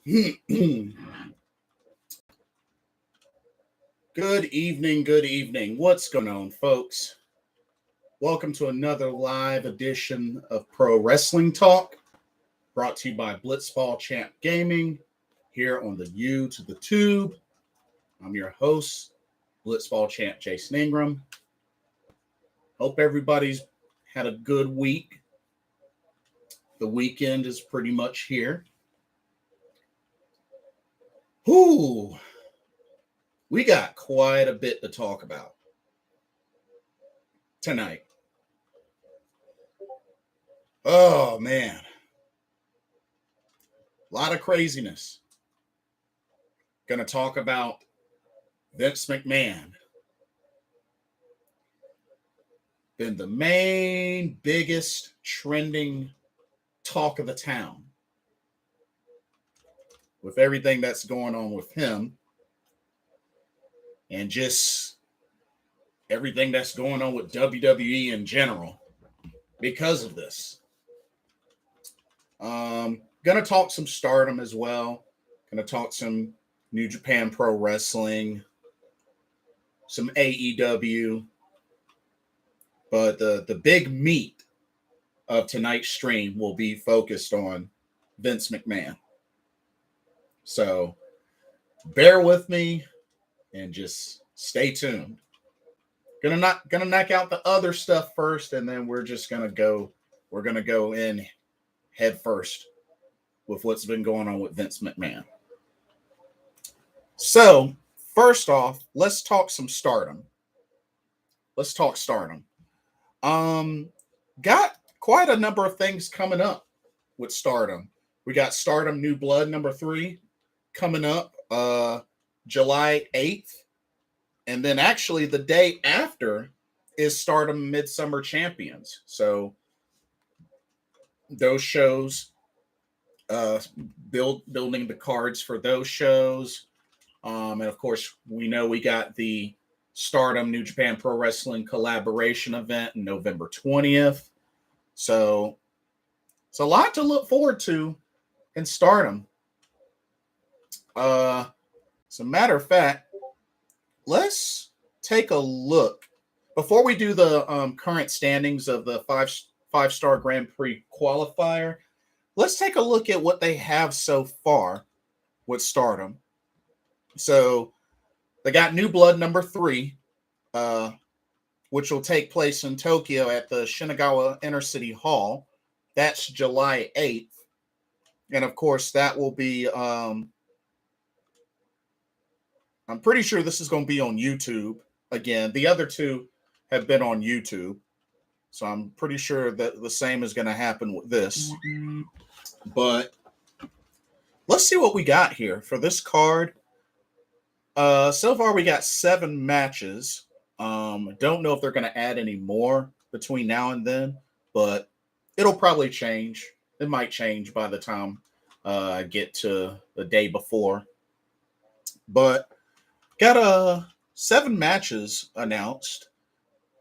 Good evening. What's going on, folks? Welcome to another live edition of Pro Wrestling Talk, brought to you by Blitzball Champ Gaming, here on the U to the Tube. I'm your host, Blitzball Champ Jason Ingram. Hope everybody's had a good week. The weekend is pretty much here. Ooh, we got quite a bit to talk about tonight. Oh, man. A lot of craziness. Going to talk about Vince McMahon. Been the main, biggest, trending talk of the town. With everything that's going on with him. And just everything that's going on with WWE in general because of this. Gonna talk some Stardom as well. Gonna talk some New Japan Pro Wrestling, some AEW. But the big meat of tonight's stream will be focused on Vince McMahon. So bear with me and just stay tuned. Gonna knock out the other stuff first, and then we're gonna go in head first with what's been going on with Vince McMahon. So first off, let's talk some Stardom. Let's talk Stardom. Got quite a number of things coming up with Stardom. We got Stardom New Blood number 3 coming up July 8th. And then actually the day after is Stardom Midsummer Champions. So those shows, building the cards for those shows. And of course, we know we got the Stardom New Japan Pro Wrestling collaboration event on November 20th. So it's a lot to look forward to in Stardom. As a matter of fact, let's take a look. Before we do the current standings of the five-star Grand Prix Qualifier, let's take a look at what they have so far with Stardom. So they got New Blood number 3, which will take place in Tokyo at the Shinagawa Intercity Hall. That's July 8th. And of course, that will be... I'm pretty sure this is going to be on YouTube again. The other two have been on YouTube. So I'm pretty sure that the same is going to happen with this. But let's see what we got here for this card. So far, we got 7 matches. Don't know if they're going to add any more between now and then, but it'll probably change. It might change by the time I get to the day before. But got 7 matches announced.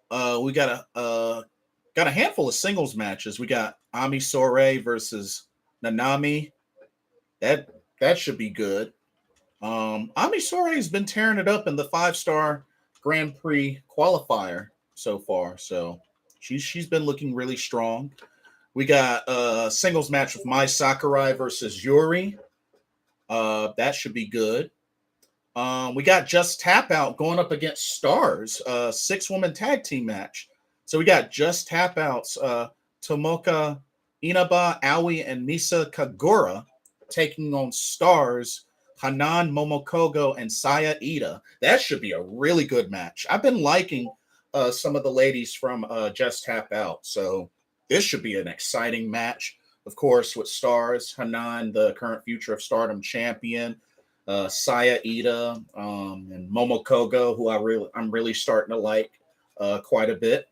We got a handful of singles matches. We got Ami Sourei versus Nanami. That should be good. Ami Sourei has been tearing it up in the 5-star Grand Prix Qualifier so far. So she's been looking really strong. We got a singles match with Mai Sakurai versus Yuri. That should be good. We got Just Tap Out going up against Stars, 6-woman tag team match. So we got Just Tap Outs, Tomoka Inaba, Aoi, and Misa Kagura taking on Stars, Hanan Momokogo, and Saya Ida. That should be a really good match. I've been liking some of the ladies from Just Tap Out. So this should be an exciting match. Of course, with Stars, Hanan, the current future of Stardom champion, Saya Ida, and Momokogo, who I'm really starting to like quite a bit.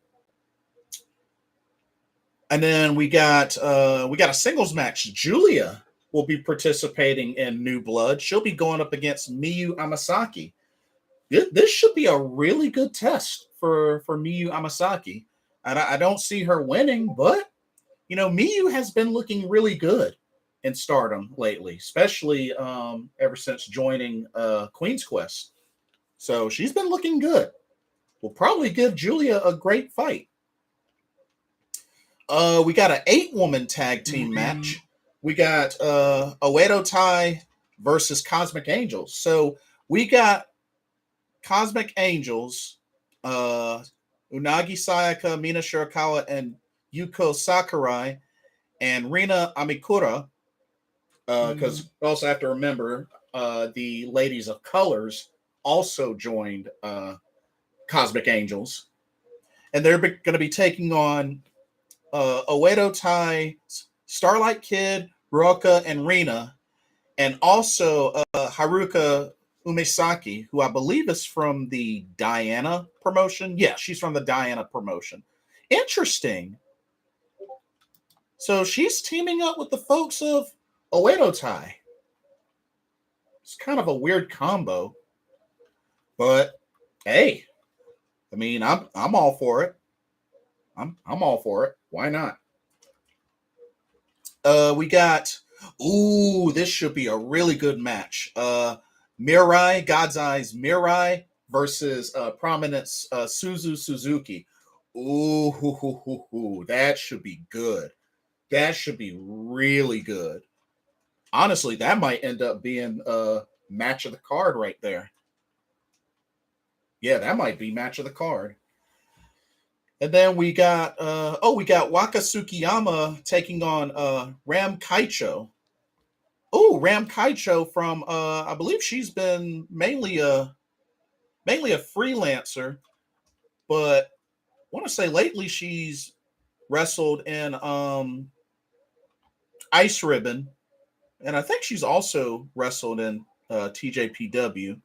And then we got a singles match. Julia will be participating in New Blood. She'll be going up against Miyu Amasaki. This should be a really good test for Miyu Amasaki. And I don't see her winning, but Miyu has been looking really good in Stardom lately, especially ever since joining Queen's Quest. So she's been looking good. We'll probably give Julia a great fight. We got an 8-woman tag team match. We got Oedo Tai versus Cosmic Angels. So we got Cosmic Angels, Unagi Sayaka, Mina Shirakawa, and Yuko Sakurai, and Rina Amikura. Because we also have to remember the Ladies of Colors also joined Cosmic Angels. And they're going to be taking on Oedo Tai, Starlight Kid, Ruoka, and Rina, and also Haruka Umesaki, who I believe is from the Diana promotion. Yeah, she's from the Diana promotion. Interesting. So she's teaming up with the folks of Oedo Tai. It's kind of a weird combo, but hey, I mean, I'm all for it. I'm all for it. Why not? We got, this should be a really good match. Mirai, God's Eyes Mirai versus Prominence Suzu Suzuki. That should be good. That should be really good. Honestly, that might end up being a match of the card right there. Yeah, that might be match of the card. And then we got Waka Tsukiyama taking on Ram Kaicho. Oh, Ram Kaicho from I believe she's been mainly a freelancer, but I want to say lately she's wrestled in Ice Ribbon, and I think she's also wrestled in TJPW.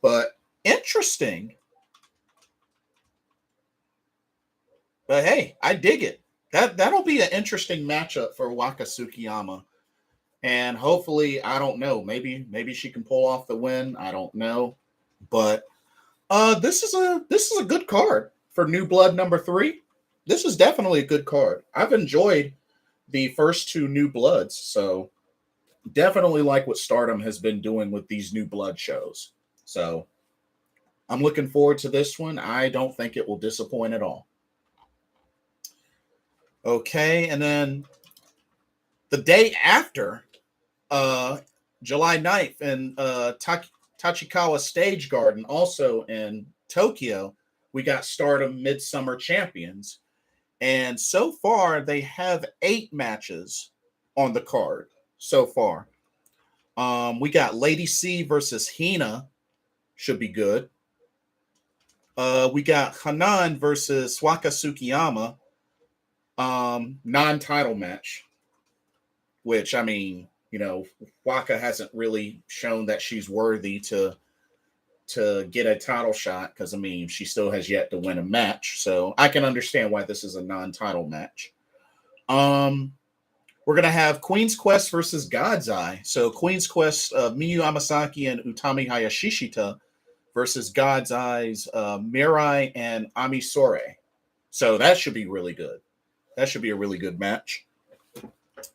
But interesting. But hey, I dig it. That'll be an interesting matchup for Waka Tsukiyama. And hopefully, I don't know, maybe she can pull off the win. I don't know. But this is a good card for New Blood number 3. This is definitely a good card. I've enjoyed the first 2 New Bloods, so definitely like what Stardom has been doing with these New Blood shows. So I'm looking forward to this one. I don't think it will disappoint at all. Okay, and then the day after, July 9th, in Tachikawa Stage Garden, also in Tokyo, we got Stardom Midsummer Champions. And so far, they have 8 matches on the card so far. We got Lady C versus Hina. Should be good. We got Hanan versus Waka Tsukiyama. Non-title match, which, I mean, you know, Waka hasn't really shown that she's worthy to get a title shot, because, I mean, she still has yet to win a match, so I can understand why this is a non-title match. We're going to have Queen's Quest versus God's Eye. So Queen's Quest, Miyu Amasaki and Utami Hayashishita versus God's Eye's Mirai and Ami Sore. So that should be really good. That should be a really good match.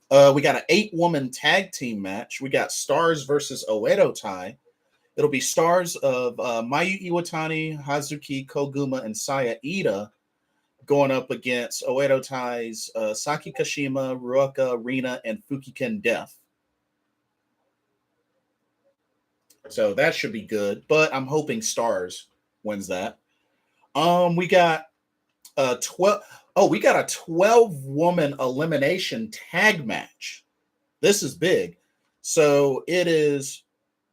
We got an 8-woman tag team match. We got Stars versus Oedo Tai. It'll be Stars of Mayu Iwatani, Hazuki Koguma, and Saya Ida going up against Oedo Tai's Saki Kashima, Ruoka, Rina, and Fukiken Death. So that should be good, but I'm hoping Stars wins that. We got 12. Oh, we got a 12-woman elimination tag match. This is big. So it is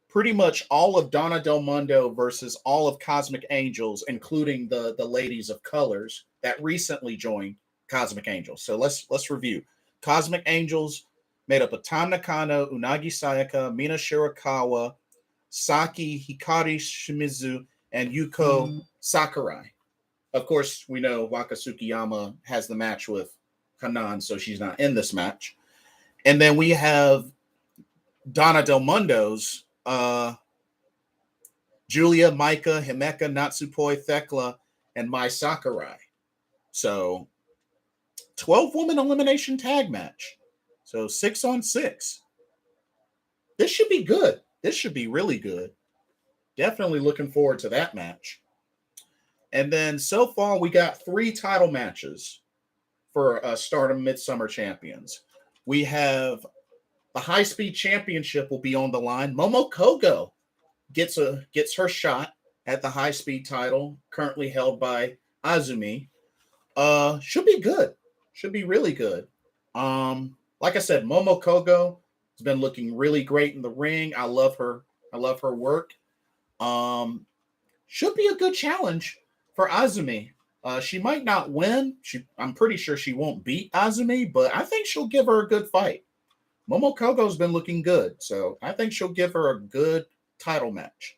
pretty much all of Donna Del Mundo versus all of Cosmic Angels, including the Ladies of Colors that recently joined Cosmic Angels. So let's review. Cosmic Angels made up of Tam Nakano, Unagi Sayaka, Mina Shirakawa, Saki Hikari Shimizu, and Yuko Sakurai. Of course, we know Waka Tsukiyama has the match with Hanan, so she's not in this match. And then we have Donna Del Mundo's Julia, Maika, Himeka, Natsupoi, Thekla, and Mai Sakurai. So 12-woman elimination tag match. So 6-on-6. This should be good. This should be really good. Definitely looking forward to that match. And then so far, we got 3 title matches for Stardom Midsummer Champions. We have the High Speed Championship will be on the line. Momo Kogo gets her shot at the High Speed title, currently held by Azumi. Should be good. Should be really good. Like I said, Momo Kogo has been looking really great in the ring. I love her. I love her work. Should be a good challenge for Azumi. She might not win. I'm pretty sure she won't beat Azumi, but I think she'll give her a good fight. Momo Kogo's been looking good, so I think she'll give her a good title match.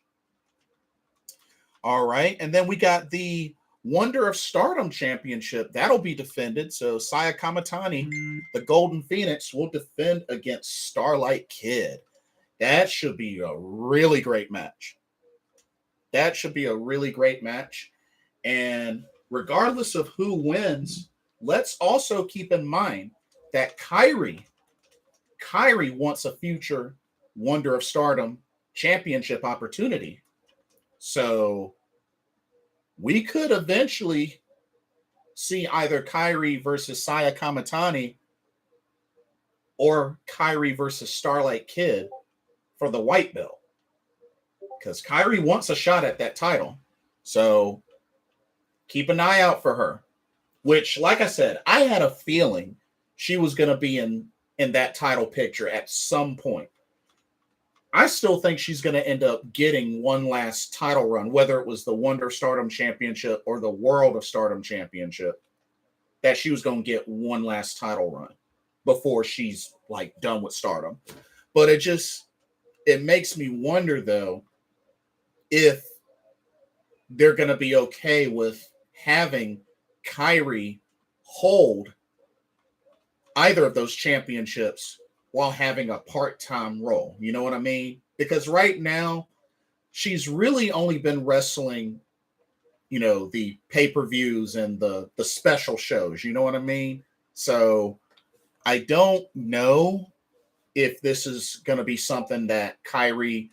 All right, and then we got the Wonder of Stardom Championship. That'll be defended. So Saya Kamitani, the Golden Phoenix, will defend against Starlight Kid. That should be a really great match. That should be a really great match. And regardless of who wins, let's also keep in mind that Kairi wants a future Wonder of Stardom championship opportunity. So we could eventually see either Kairi versus Saya Kamitani or Kairi versus Starlight Kid for the white belt. Because Kairi wants a shot at that title. So keep an eye out for her. Which, like I said, I had a feeling she was going to be in that title picture at some point. I still think she's going to end up getting one last title run, whether it was the Wonder of Stardom Championship or the World of Stardom Championship, that she was going to get one last title run before she's like done with Stardom. But it makes me wonder, though, if they're going to be okay with having Kairi hold either of those championships while having a part-time role. You know what I mean? Because right now, she's really only been wrestling, the pay-per-views and the special shows. You know what I mean? So I don't know if this is going to be something that Kairi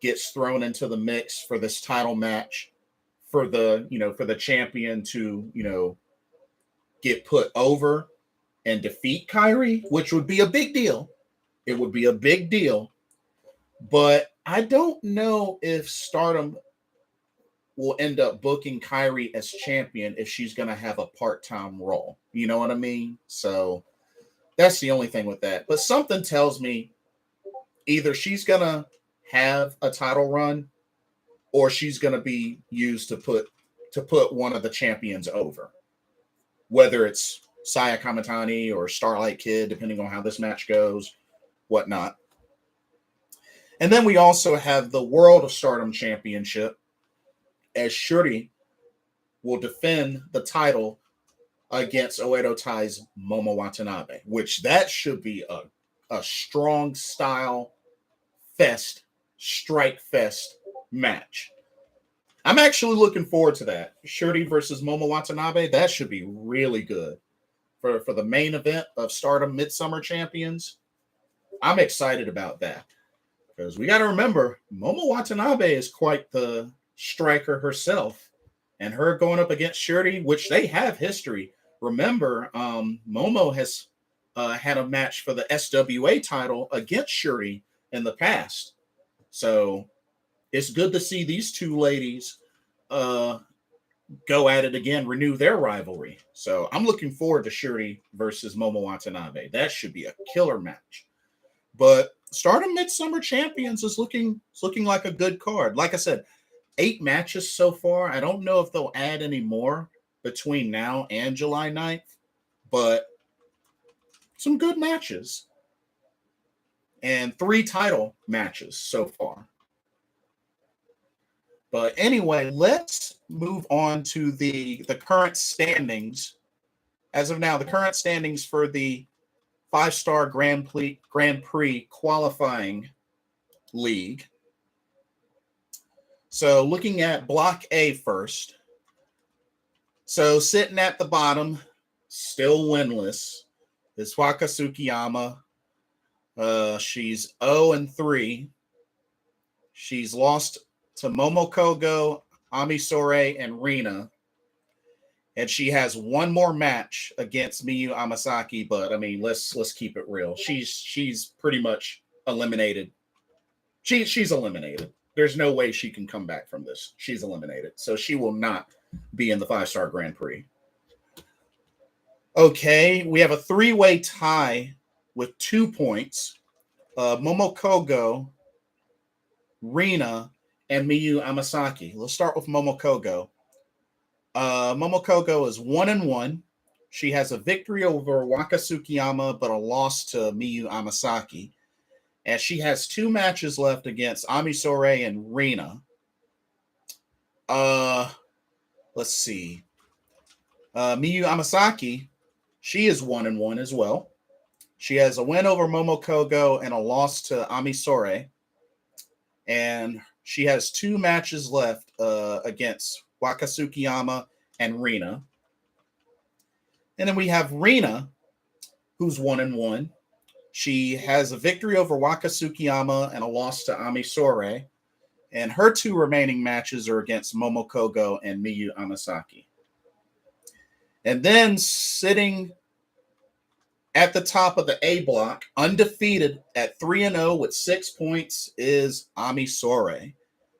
gets thrown into the mix for this title match for the champion to, get put over and defeat Kairi, which would be a big deal. It would be a big deal. But I don't know if Stardom will end up booking Kairi as champion if she's going to have a part-time role. You know what I mean? So that's the only thing with that. But something tells me either she's going to have a title run or she's going to be used to put one of the champions over. Whether it's Saya Kamitani or Starlight Kid, depending on how this match goes, whatnot. And then we also have the World of Stardom Championship, as Shuri will defend the title against Oedo Tai's Momo Watanabe, which that should be a strong style fest, strike fest match. I'm actually looking forward to that. Shuri versus Momo Watanabe, that should be really good. For the main event of Stardom Midsummer Champions, I'm excited about that. Because we got to remember, Momo Watanabe is quite the striker herself. And her going up against Shuri, which they have history. Remember, Momo has had a match for the SWA title against Shuri in the past. So it's good to see these two ladies go at it again, renew their rivalry. So I'm looking forward to Shuri versus Momo Watanabe. That should be a killer match. But Stardom Midsummer Champions is looking like a good card. Like I said, 8 matches so far. I don't know if they'll add any more between now and July 9th, but some good matches. And 3 title matches so far. But anyway, let's move on to the current standings. As of now, the current standings for the 5-star Grand Prix qualifying league. So looking at Block A first. So sitting at the bottom, still winless, is Waka Tsukiyama She's 0-3. She's lost to Momokogo, Amisore, and Rina. And she has one more match against Miyu Amasaki, but I mean, let's keep it real. She's pretty much eliminated. She's eliminated. There's no way she can come back from this. She's eliminated. So she will not be in the 5-star Grand Prix. Okay, we have a 3-way tie with 2 points. Momokogo, Rina, and Miyu Amasaki. Let's start with Momokogo. Momokogo is 1-1. She has a victory over Waka Tsukiyama, but a loss to Miyu Amasaki. And she has 2 matches left against Amisore and Rina. Let's see. Miyu Amasaki, she is 1-1 as well. She has a win over Momokogo and a loss to Amisore. And she has 2 matches left against Waka Tsukiyama and Rina. And then we have Rina, who's 1-1. She has a victory over Waka Tsukiyama and a loss to Amisore. And her 2 remaining matches are against Momokogo and Miyu Amasaki. And then sitting at the top of the A block, undefeated at 3-0 with 6 points, is Amisore,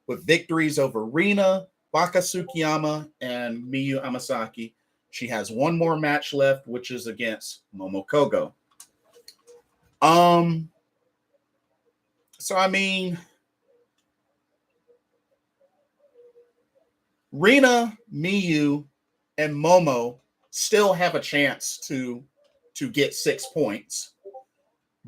with victories over Rina, Waka Tsukiyama, and Miyu Amasaki. She has 1 more match left, which is against Momokogo. So I mean, Rina, Miyu, and Momo still have a chance to get 6 points.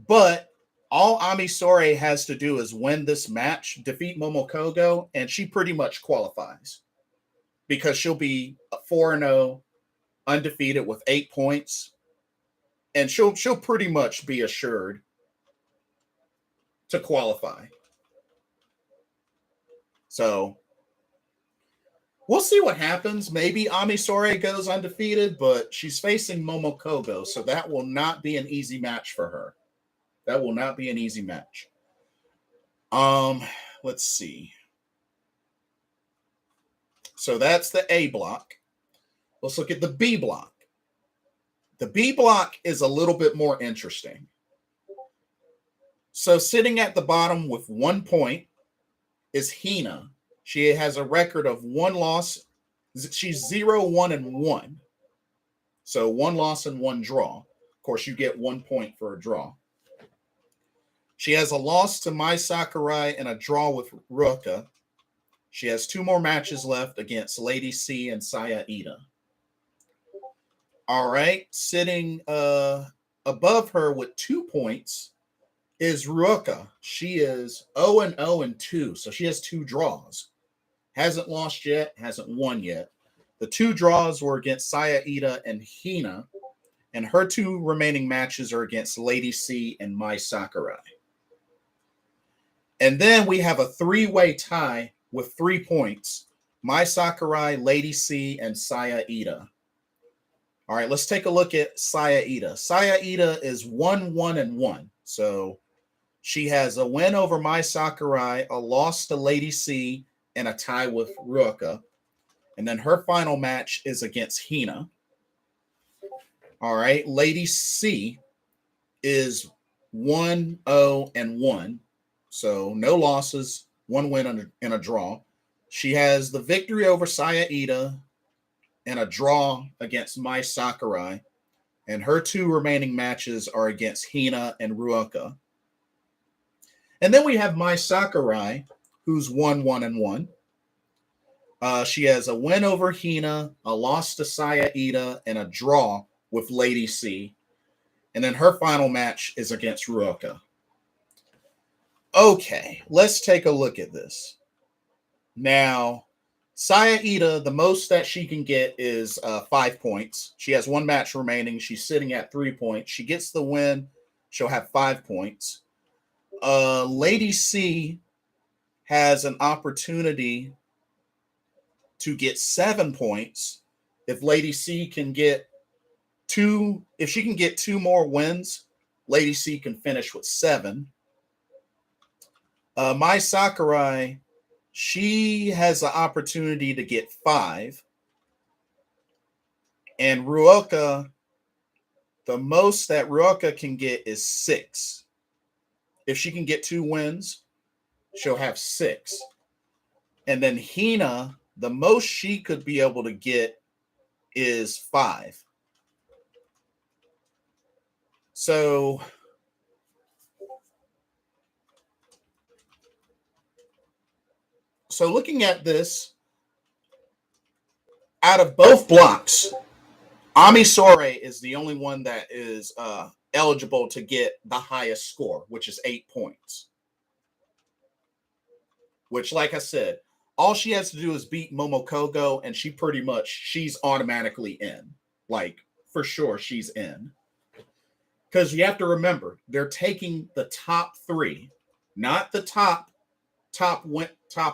But all Amisore has to do is win this match, defeat Momokogo, and she pretty much qualifies. Because she'll be 4-0, undefeated with 8 points. And she'll pretty much be assured to qualify. So we'll see what happens. Maybe Amisore goes undefeated, but she's facing Momokogo, so that will not be an easy match for her. That will not be an easy match. Let's see. So that's the A block. Let's look at the B block. The B block is a little bit more interesting. So sitting at the bottom with 1 point is Hina. She has a record of 1 loss. She's 0-1-1. So 1 loss and 1 draw. Of course, you get 1 point for a draw. She has a loss to Mai Sakurai and a draw with Ruka. She has 2 more matches left against Lady C and Saya Ida. All right. Sitting above her with 2 points is Ruka. She is 0-0-2. So she has 2 draws. Hasn't lost yet, hasn't won yet. The 2 draws were against Saya Ida and Hina, and her 2 remaining matches are against Lady C and Mai Sakurai. And then we have a 3-way tie with 3 points. Mai Sakurai, Lady C, and Saya Ida. All right, let's take a look at Saya Ida. Saya Ida is 1-1-1. So she has a win over Mai Sakurai, a loss to Lady C, and a tie with Ruka. And then her final match is against Hina. All right. Lady C is 1-0-1. So no losses, 1 win and a draw. She has the victory over Saya Ida and a draw against Mai Sakurai. And her 2 remaining matches are against Hina and Ruka. And then we have Mai Sakurai, who's 1-1-1. She has a win over Hina, a loss to Saya Ida, and a draw with Lady C. And then her final match is against Ruka. Okay, let's take a look at this. Now, Saya Ida, the most that she can get is 5 points. She has 1 match remaining. She's sitting at 3 points. She gets the win. She'll have 5 points. Lady C has an opportunity to get 7 points if Lady C can get 2. If she can get 2 more wins Lady C can finish with 7. Mai Sakurai, she has the opportunity to get 5. And Ruoka, the most that Ruoka can get is 6. If she can get 2 wins, she'll have 6. And then Hina, the most she could be able to get is 5. So looking at this, out of both blocks, Ami Sourei is the only one that is eligible to get the highest score, which is 8 points. Which, like I said, all she has to do is beat Momokogo, and she's automatically in. Like, for sure, she's in. Because you have to remember, they're taking the top 3, not the top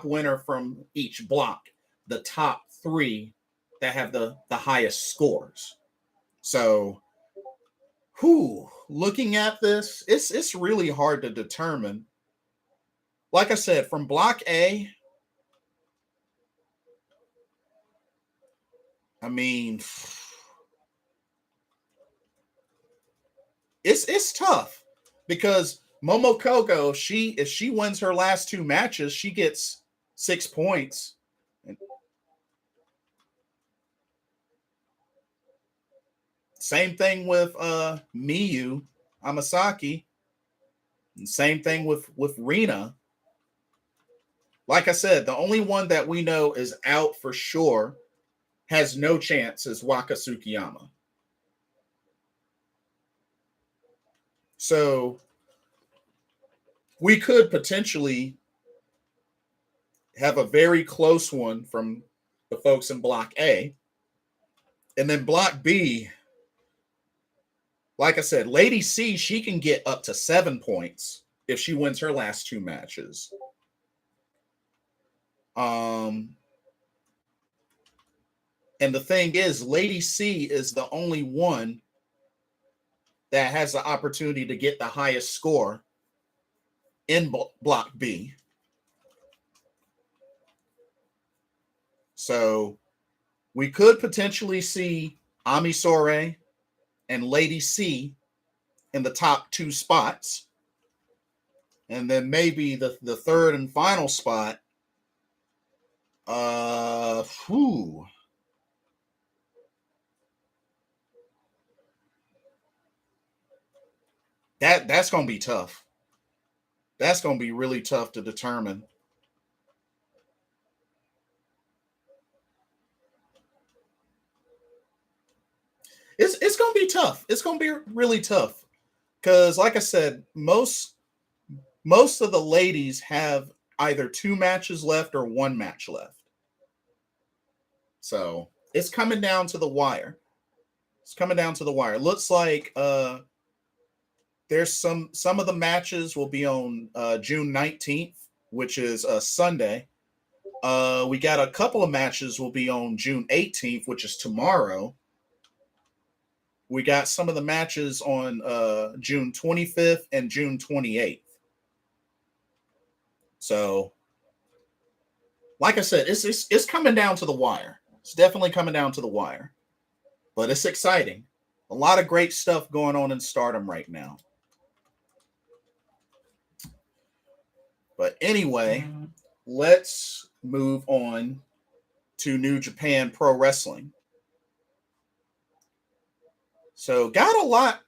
winner from each block, the top 3 that have the highest scores. So, looking at this, it's really hard to determine. Like I said, from block A, I mean, it's tough because Momokogo, if she wins her last 2 matches, she gets 6 points. Same thing with Miyu Amasaki. And same thing with Rina. Like I said, the only one that we know is out for sure, has no chance, is Waka Tsukiyama. So we could potentially have a very close one from the folks in Block A. And then Block B, like I said, Lady C, she can get up to 7 points if she wins her last 2 matches. And the thing is, Lady C is the only one that has the opportunity to get the highest score in Block B. So we could potentially see Ami Sourei and Lady C in the top 2 spots. And then maybe the third and final spot. That's going to be tough. That's going to be really tough to determine. It's going to be tough. It's going to be really tough because, like I said, most of the ladies have either 2 matches left or 1 match left. So it's coming down to the wire. It's coming down to the wire. Looks like there's some of the matches will be on June 19th, which is Sunday. We got a couple of matches will be on June 18th, which is tomorrow. We got some of the matches on June 25th and June 28th. So, like I said, it's coming down to the wire. It's definitely coming down to the wire. But it's exciting. A lot of great stuff going on in Stardom right now. But anyway, let's move on to New Japan Pro Wrestling. So got a lot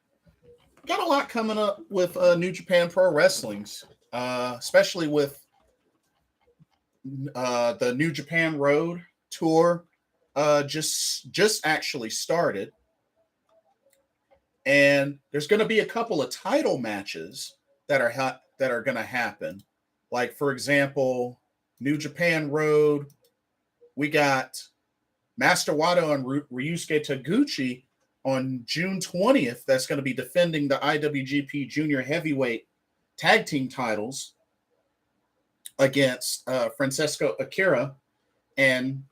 coming up with New Japan Pro Wrestling, especially with the New Japan Road tour just actually started. And there's going to be a couple of title matches that are going to happen. Like, for example, New Japan Road, we got Master Wato and Ryusuke Taguchi on June 20th. That's going to be defending the IWGP Junior Heavyweight Tag Team titles against Francesco Akira and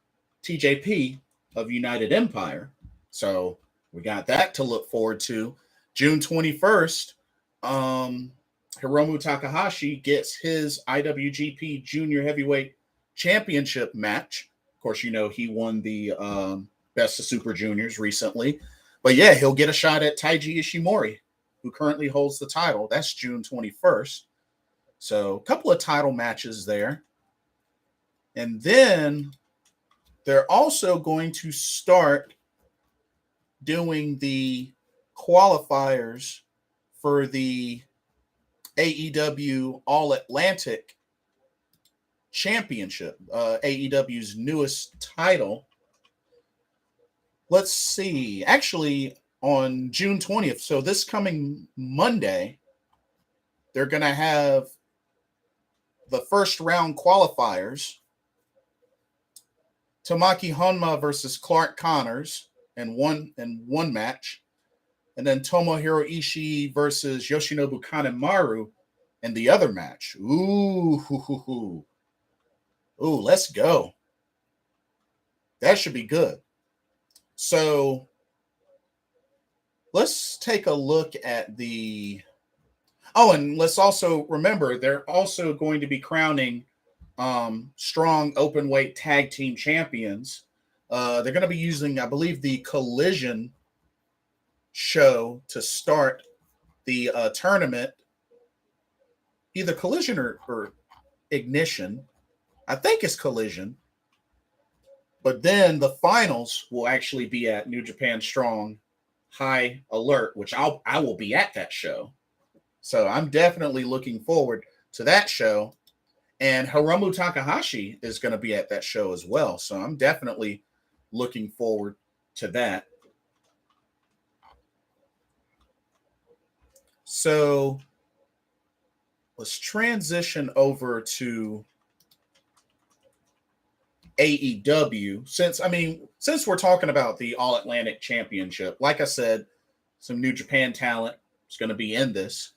TJP of United Empire. So we got that to look forward to. June 21st, Hiromu Takahashi gets his IWGP Junior Heavyweight Championship match. Of course, you know he won the Best of Super Juniors recently. But yeah, he'll get a shot at Taiji Ishimori, who currently holds the title. That's June 21st. So a couple of title matches there. And then they're also going to start doing the qualifiers for the AEW All Atlantic Championship, AEW's newest title. Let's see. Actually, on June 20th, so this coming Monday, they're going to have the first round qualifiers. Tomoaki Honma versus Clark Connors in one match. And then Tomohiro Ishii versus Yoshinobu Kanemaru in the other match. Ooh, let's go. That should be good. So let's take a look at the... Oh, and let's also remember, they're also going to be crowning strong open weight tag team champions. They're going to be using, I believe, the Collision show to start the tournament. Either Collision or Ignition. I think it's Collision. But then the finals will actually be at New Japan Strong High Alert, which I will be at that show. So I'm definitely looking forward to that show. And Hiromu Takahashi is going to be at that show as well. So I'm definitely looking forward to that. So let's transition over to AEW. Since we're talking about the All Atlantic Championship, like I said, some New Japan talent is going to be in this.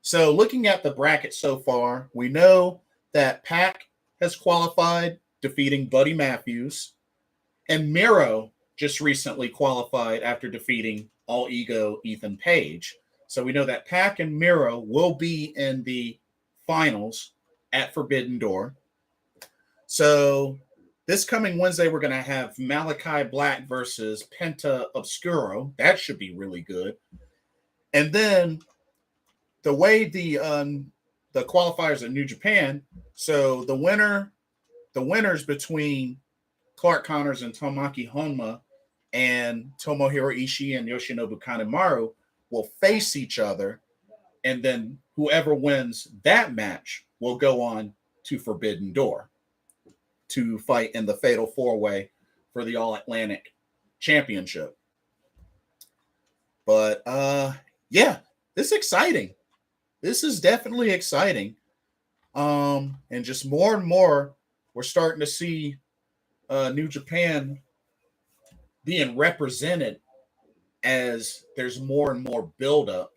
So looking at the bracket so far, we know that Pac has qualified, defeating Buddy Matthews, and Miro just recently qualified after defeating All Ego Ethan Page. So we know that Pac and Miro will be in the finals at Forbidden Door. So this coming Wednesday, we're going to have Malachi Black versus Penta Obscuro. That should be really good. And then the way the qualifiers in New Japan, so the winners between Clark Connors and Tomoaki Honma and Tomohiro Ishii and Yoshinobu Kanemaru will face each other, and then whoever wins that match will go on to Forbidden Door to fight in the Fatal 4-Way for the All Atlantic Championship. But yeah, this is exciting. This is definitely exciting. And just more and more, we're starting to see New Japan being represented as there's more and more buildup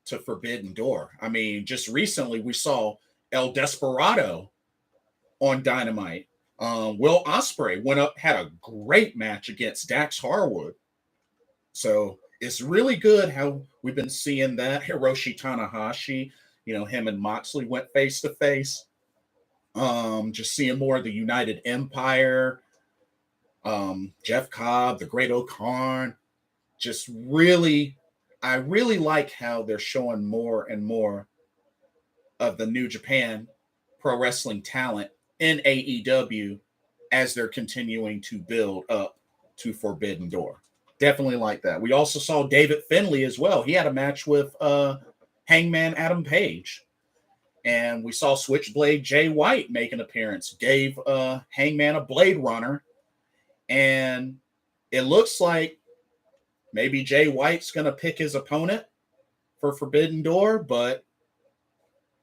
to Forbidden Door. I mean, just recently we saw El Desperado on Dynamite. Will Ospreay went up, had a great match against Dax Harwood. So it's really good how we've been seeing that. Hiroshi Tanahashi, him and Moxley went face to face. Just seeing more of the United Empire. Jeff Cobb, the Great O'Khan. I really like how they're showing more and more of the New Japan pro wrestling talent in AEW as they're continuing to build up to Forbidden Door. Definitely like that. We also saw David Finlay as well. He had a match with Hangman Adam Page. And we saw Switchblade Jay White make an appearance. Gave Hangman a Blade Runner. And it looks like maybe Jay White's going to pick his opponent for Forbidden Door, but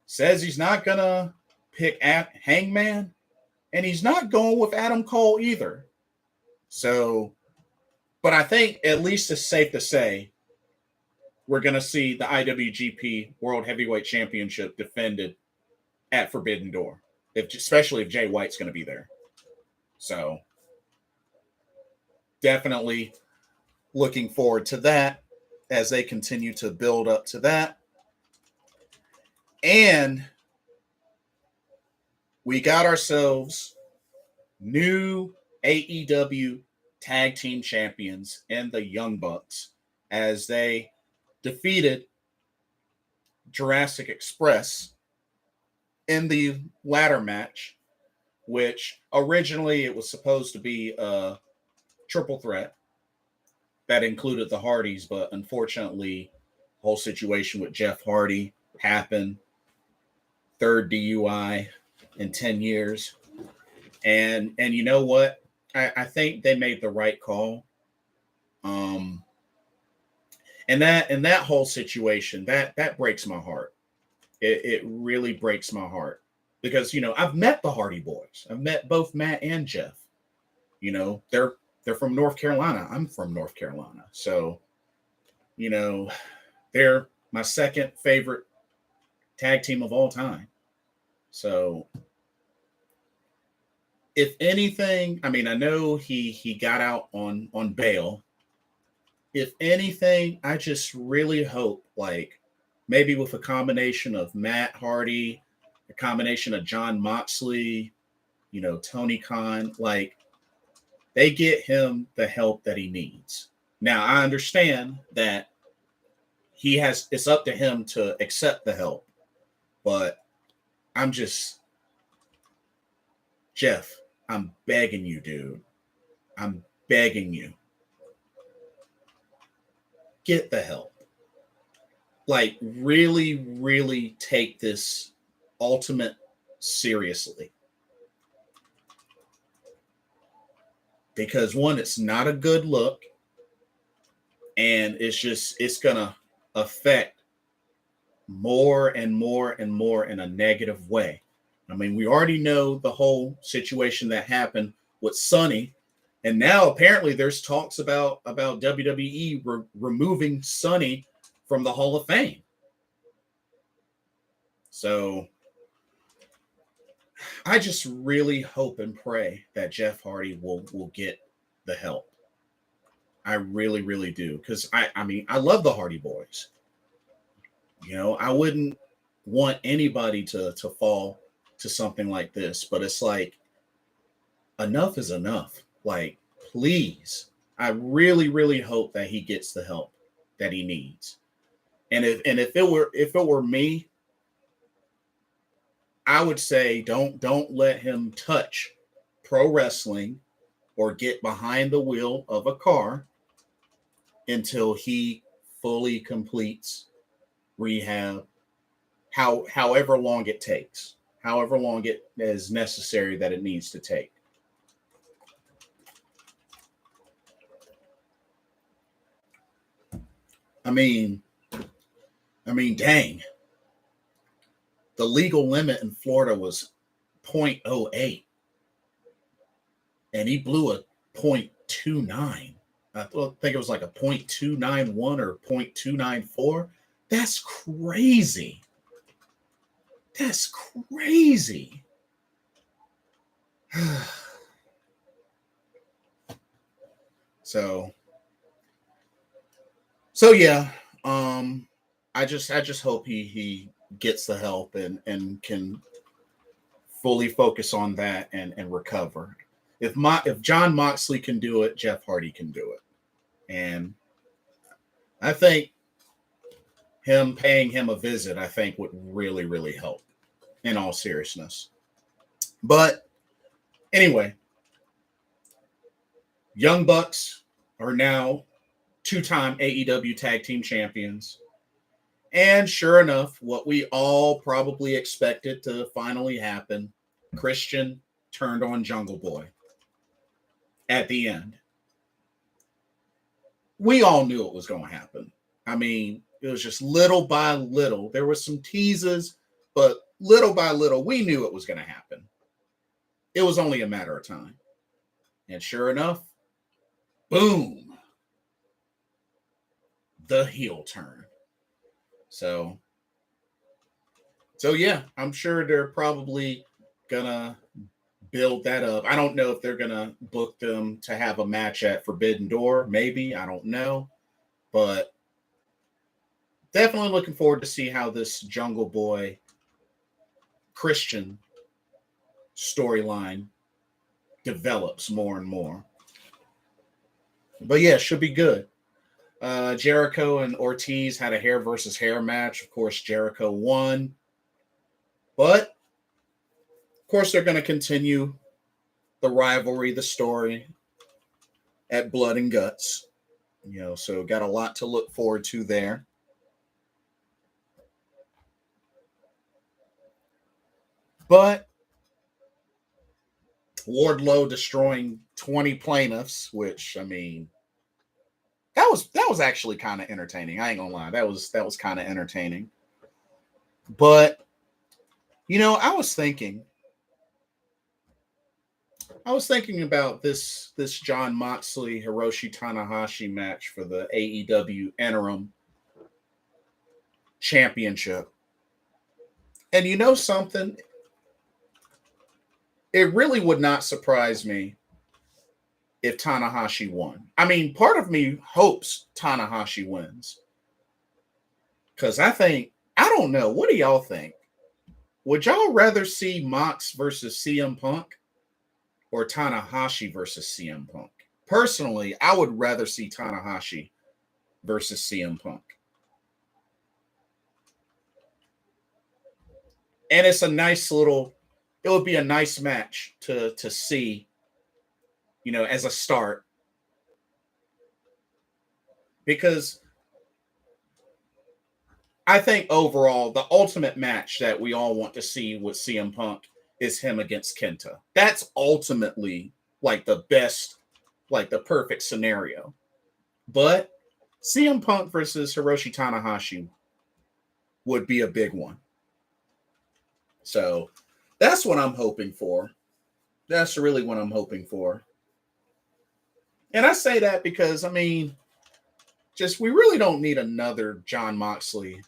says he's not going to pick Hangman. And he's not going with Adam Cole either. So, but I think at least it's safe to say we're going to see the IWGP World Heavyweight Championship defended at Forbidden Door, especially if Jay White's going to be there. So, definitely looking forward to that as they continue to build up to that. And we got ourselves new AEW tag team champions in the Young Bucks as they defeated Jurassic Express in the ladder match, which originally it was supposed to be a triple threat that included the Hardys, but unfortunately, the whole situation with Jeff Hardy happened. Third DUI in 10 years. And you know what? I think they made the right call. And that whole situation, that breaks my heart. It really breaks my heart. Because, you know, I've met the Hardy Boys. I've met both Matt and Jeff. You know, they're from North Carolina. I'm from North Carolina. So, you know, they're my second favorite tag team of all time. So, if anything, I mean, I know he got out on bail. If anything, I just really hope, like, maybe with a combination of Matt Hardy, a combination of Jon Moxley, you know, Tony Khan, like, they get him the help that he needs. Now, I understand that it's up to him to accept the help, but I'm just, Jeff, I'm begging you, dude. I'm begging you. Get the help. Like, really, really take this Ultimate seriously. Because one, it's not a good look. And it's going to affect more and more and more in a negative way. I mean, we already know the whole situation that happened with Sonny. And now apparently there's talks about WWE removing Sonny from the Hall of Fame. So I just really hope and pray that Jeff Hardy will get the help. I really, really do. Because I mean, I love the Hardy Boys. You know, I wouldn't want anybody to fall to something like this, but it's like, enough is enough. Like, please, I really, really hope that he gets the help that he needs. And if it were me, I would say don't let him touch pro wrestling or get behind the wheel of a car until he fully completes rehab, however long it takes, however long it is necessary that it needs to take. I mean, dang. The legal limit in Florida was 0.08. And he blew a 0.29. I think it was like a 0.291 or 0.294. That's crazy. That's crazy. So yeah, I just hope he gets the help and can fully focus on that and recover. If Jon Moxley can do it, Jeff Hardy can do it. And I think paying him a visit, I think, would really, really help, in all seriousness. But anyway, Young Bucks are now 2-time AEW Tag Team Champions. And sure enough, what we all probably expected to finally happen, Christian turned on Jungle Boy at the end. We all knew it was going to happen. I mean, it was just little by little. There were some teases, but little by little, we knew it was going to happen. It was only a matter of time. And sure enough, boom, the heel turn. So yeah, I'm sure they're probably gonna build that up. I don't know if they're gonna book them to have a match at Forbidden Door. Maybe, I don't know, but definitely looking forward to see how this Jungle Boy Christian storyline develops more and more. But yeah, should be good. Jericho and Ortiz had a hair versus hair match. Of course, Jericho won. But, of course, they're going to continue the rivalry, the story at Blood and Guts. So got a lot to look forward to there. But Wardlow destroying 20 plaintiffs, which, I mean, that was actually kind of entertaining. I ain't gonna lie. That was kind of entertaining. But, I was thinking about this Jon Moxley Hiroshi Tanahashi match for the AEW interim championship. And you know something? It really would not surprise me if Tanahashi won. I mean, part of me hopes Tanahashi wins. Because I don't know. What do y'all think? Would y'all rather see Mox versus CM Punk or Tanahashi versus CM Punk? Personally, I would rather see Tanahashi versus CM Punk. And it's a nice little, it would be a nice match to see, as a start. Because I think overall, the ultimate match that we all want to see with CM Punk is him against Kenta. That's ultimately like the best, like the perfect scenario. But CM Punk versus Hiroshi Tanahashi would be a big one. So that's what I'm hoping for. That's really what I'm hoping for. And I say that because, I mean, we really don't need another Jon Moxley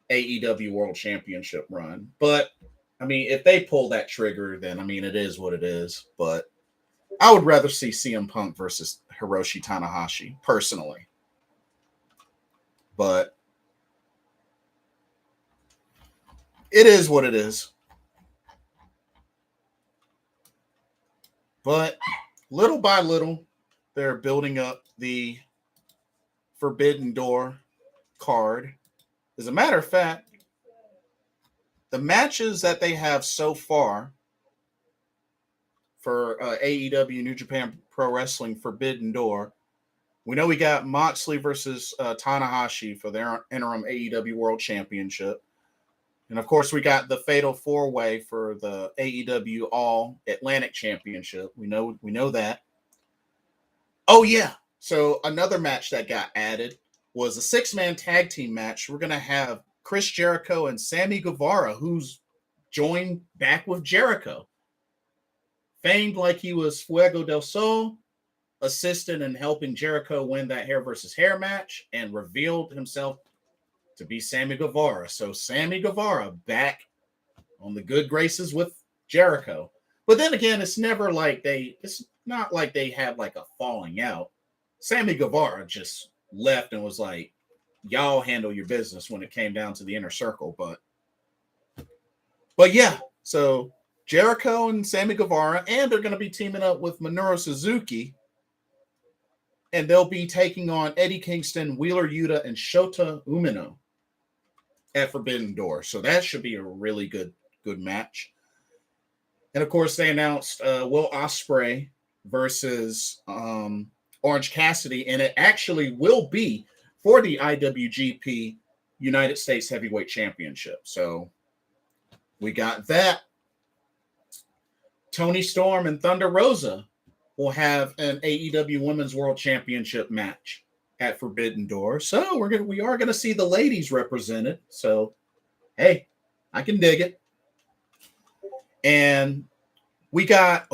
AEW World Championship run. But, I mean, if they pull that trigger, then, I mean, it is what it is. But I would rather see CM Punk versus Hiroshi Tanahashi, personally. But it is what it is. But little by little, they're building up the Forbidden Door card. As a matter of fact, the matches that they have so far for AEW New Japan Pro Wrestling Forbidden Door, we know we got Moxley versus Tanahashi for their interim AEW World Championship. And of course, we got the Fatal 4-Way for the AEW All Atlantic Championship. We know that. Oh, yeah. So another match that got added was a 6-man tag team match. We're going to have Chris Jericho and Sammy Guevara, who's joined back with Jericho. Famed like he was Fuego del Sol, assisted in helping Jericho win that hair versus hair match, and revealed himself to be Sammy Guevara. So Sammy Guevara back on the good graces with Jericho. But then again, it's not like they had like a falling out. Sammy Guevara just left and was like, y'all handle your business when it came down to the inner circle. But yeah, so Jericho and Sammy Guevara, and they're going to be teaming up with Minoru Suzuki, and they'll be taking on Eddie Kingston, Wheeler Yuta, and Shota Umino at Forbidden Door. So that should be a really good match. And of course, they announced Will Ospreay versus Orange Cassidy, and it actually will be for the IWGP United States Heavyweight Championship. So we got that. Toni Storm and Thunder Rosa will have an AEW Women's World Championship match at Forbidden Door. So we are gonna see the ladies represented. So hey, I can dig it. And we got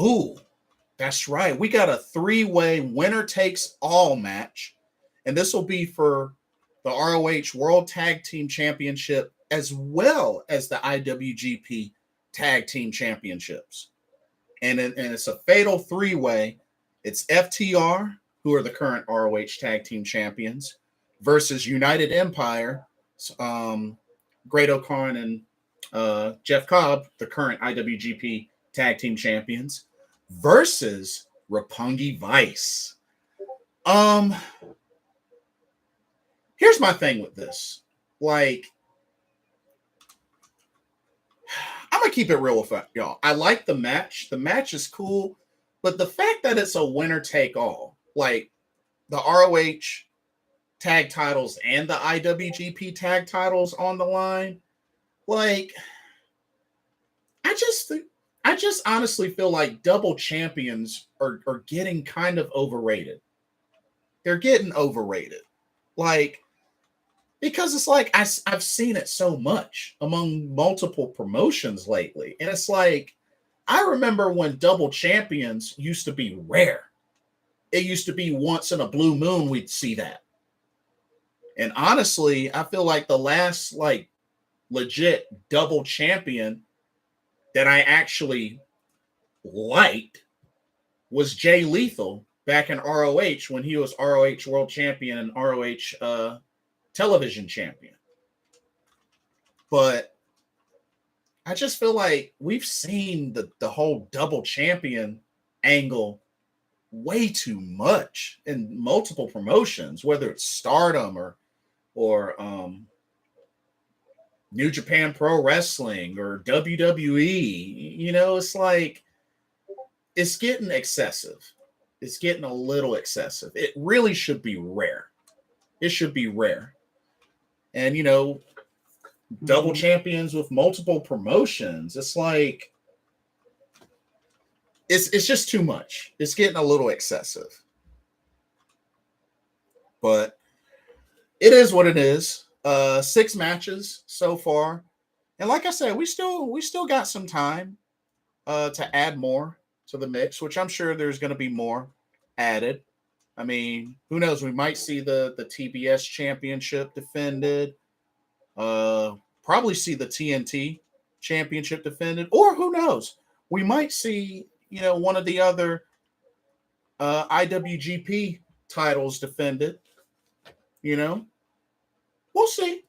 that's right. We got a 3-way winner takes all match. And this will be for the ROH World Tag Team Championship as well as the IWGP Tag Team Championships. And it's a fatal 3-way. It's FTR, who are the current ROH Tag Team Champions, versus United Empire, Great O'Khan and Jeff Cobb, the current IWGP Tag Team Champions, versus Roppongi Vice. Here's my thing with this. Like, I'm gonna keep it real with y'all. I like the match. The match is cool, but the fact that it's a winner take all, like the ROH tag titles and the IWGP tag titles on the line, like, I just honestly feel like double champions are getting kind of overrated. They're getting overrated. Like, because it's like I've seen it so much among multiple promotions lately. And it's like, I remember when double champions used to be rare. It used to be once in a blue moon we'd see that. And honestly, I feel like the last like legit double champion that I actually liked was Jay Lethal back in ROH when he was ROH World Champion and ROH Television Champion. But I just feel like we've seen the whole double champion angle way too much in multiple promotions, whether it's Stardom or New Japan Pro Wrestling or WWE. You know, it's like, it's getting excessive. It's getting a little excessive. It really should be rare. It should be rare. And, you know, double champions with multiple promotions, it's like, it's just too much. It's getting a little excessive. But it is what it is. 6 matches so far. And like I said, we still got some time to add more to the mix, which I'm sure there's going to be more added. I mean, who knows? We might see the TBS championship defended. Probably see the TNT championship defended. Or who knows? We might see, you know, one of the other IWGP titles defended. You know? We'll see.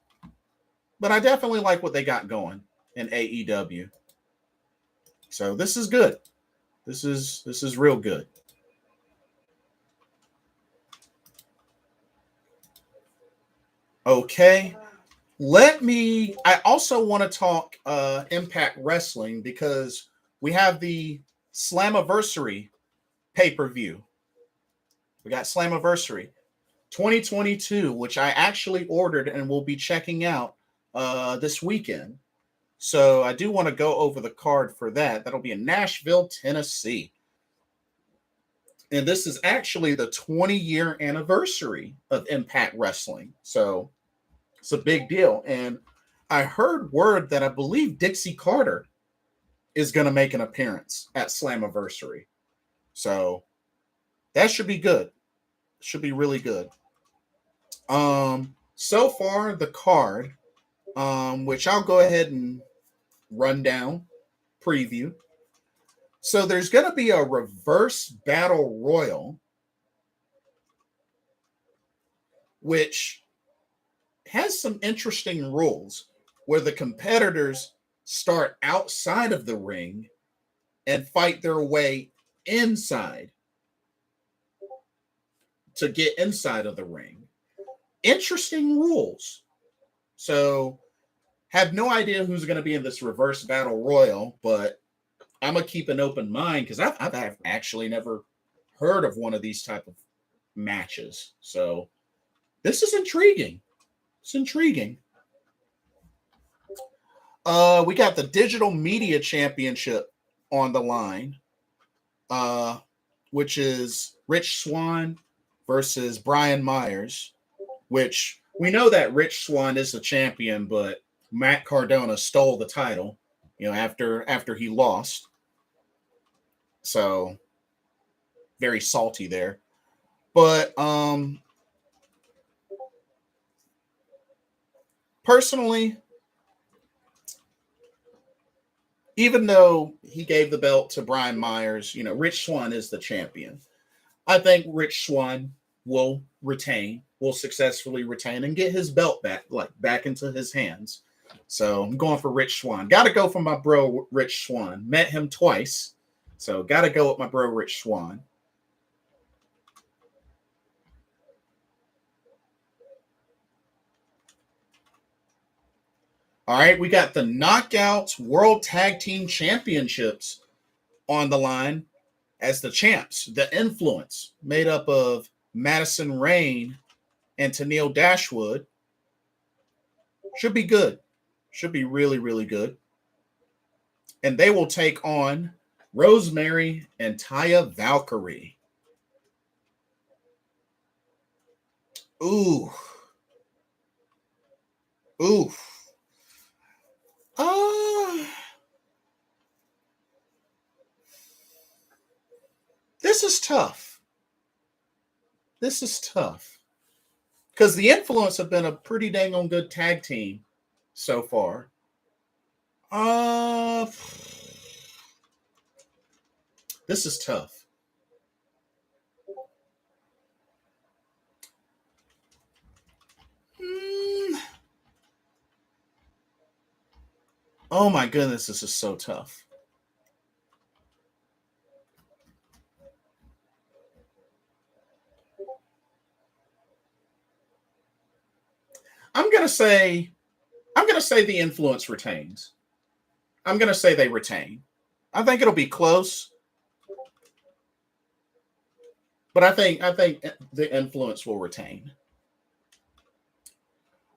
But I definitely like what they got going in AEW. So this is good. This is real good. Okay. I also want to talk Impact Wrestling because we have the Slammiversary pay-per-view. We got Slammiversary 2022, which I actually ordered and will be checking out this weekend. So I do want to go over the card for that. That'll be in Nashville, Tennessee. And this is actually the 20-year anniversary of Impact Wrestling. So it's a big deal. And I heard word that I believe Dixie Carter is going to make an appearance at Slammiversary. So that should be good. Should be really good. So far, the card, which I'll go ahead and run down, preview. So there's going to be a reverse battle royal, which has some interesting rules where the competitors start outside of the ring and fight their way inside to get inside of the ring. Interesting rules. So have no idea who's going to be in this reverse battle royal, but I'm going to keep an open mind because I've actually never heard of one of these type of matches. So this is intriguing. It's intriguing. We got the Digital Media Championship on the line, which is Rich Swann versus Brian Myers, which we know that Rich Swann is the champion, but Matt Cardona stole the title, you know, after he lost. So very salty there. But personally, even though he gave the belt to Brian Myers, you know, Rich Swann is the champion. I think Rich Swann will successfully retain and get his belt back into his hands. So I'm going for Rich Swann. Got to go for my bro, Rich Swann. Met him twice. So got to go with my bro, Rich Swann. All right, we got the Knockouts World Tag Team Championships on the line as the champs. The Influence, made up of Madison Rayne and Tennille Dashwood. Should be good. Should be really, really good. And they will take on Rosemary and Taya Valkyrie. Ooh. Ooh. This is tough. This is tough. Because the Influence have been a pretty dang on good tag team so far. This is tough. Oh my goodness, this is so tough. I'm gonna say the Influence retains. I'm gonna say they retain. I think it'll be close, but I think the Influence will retain.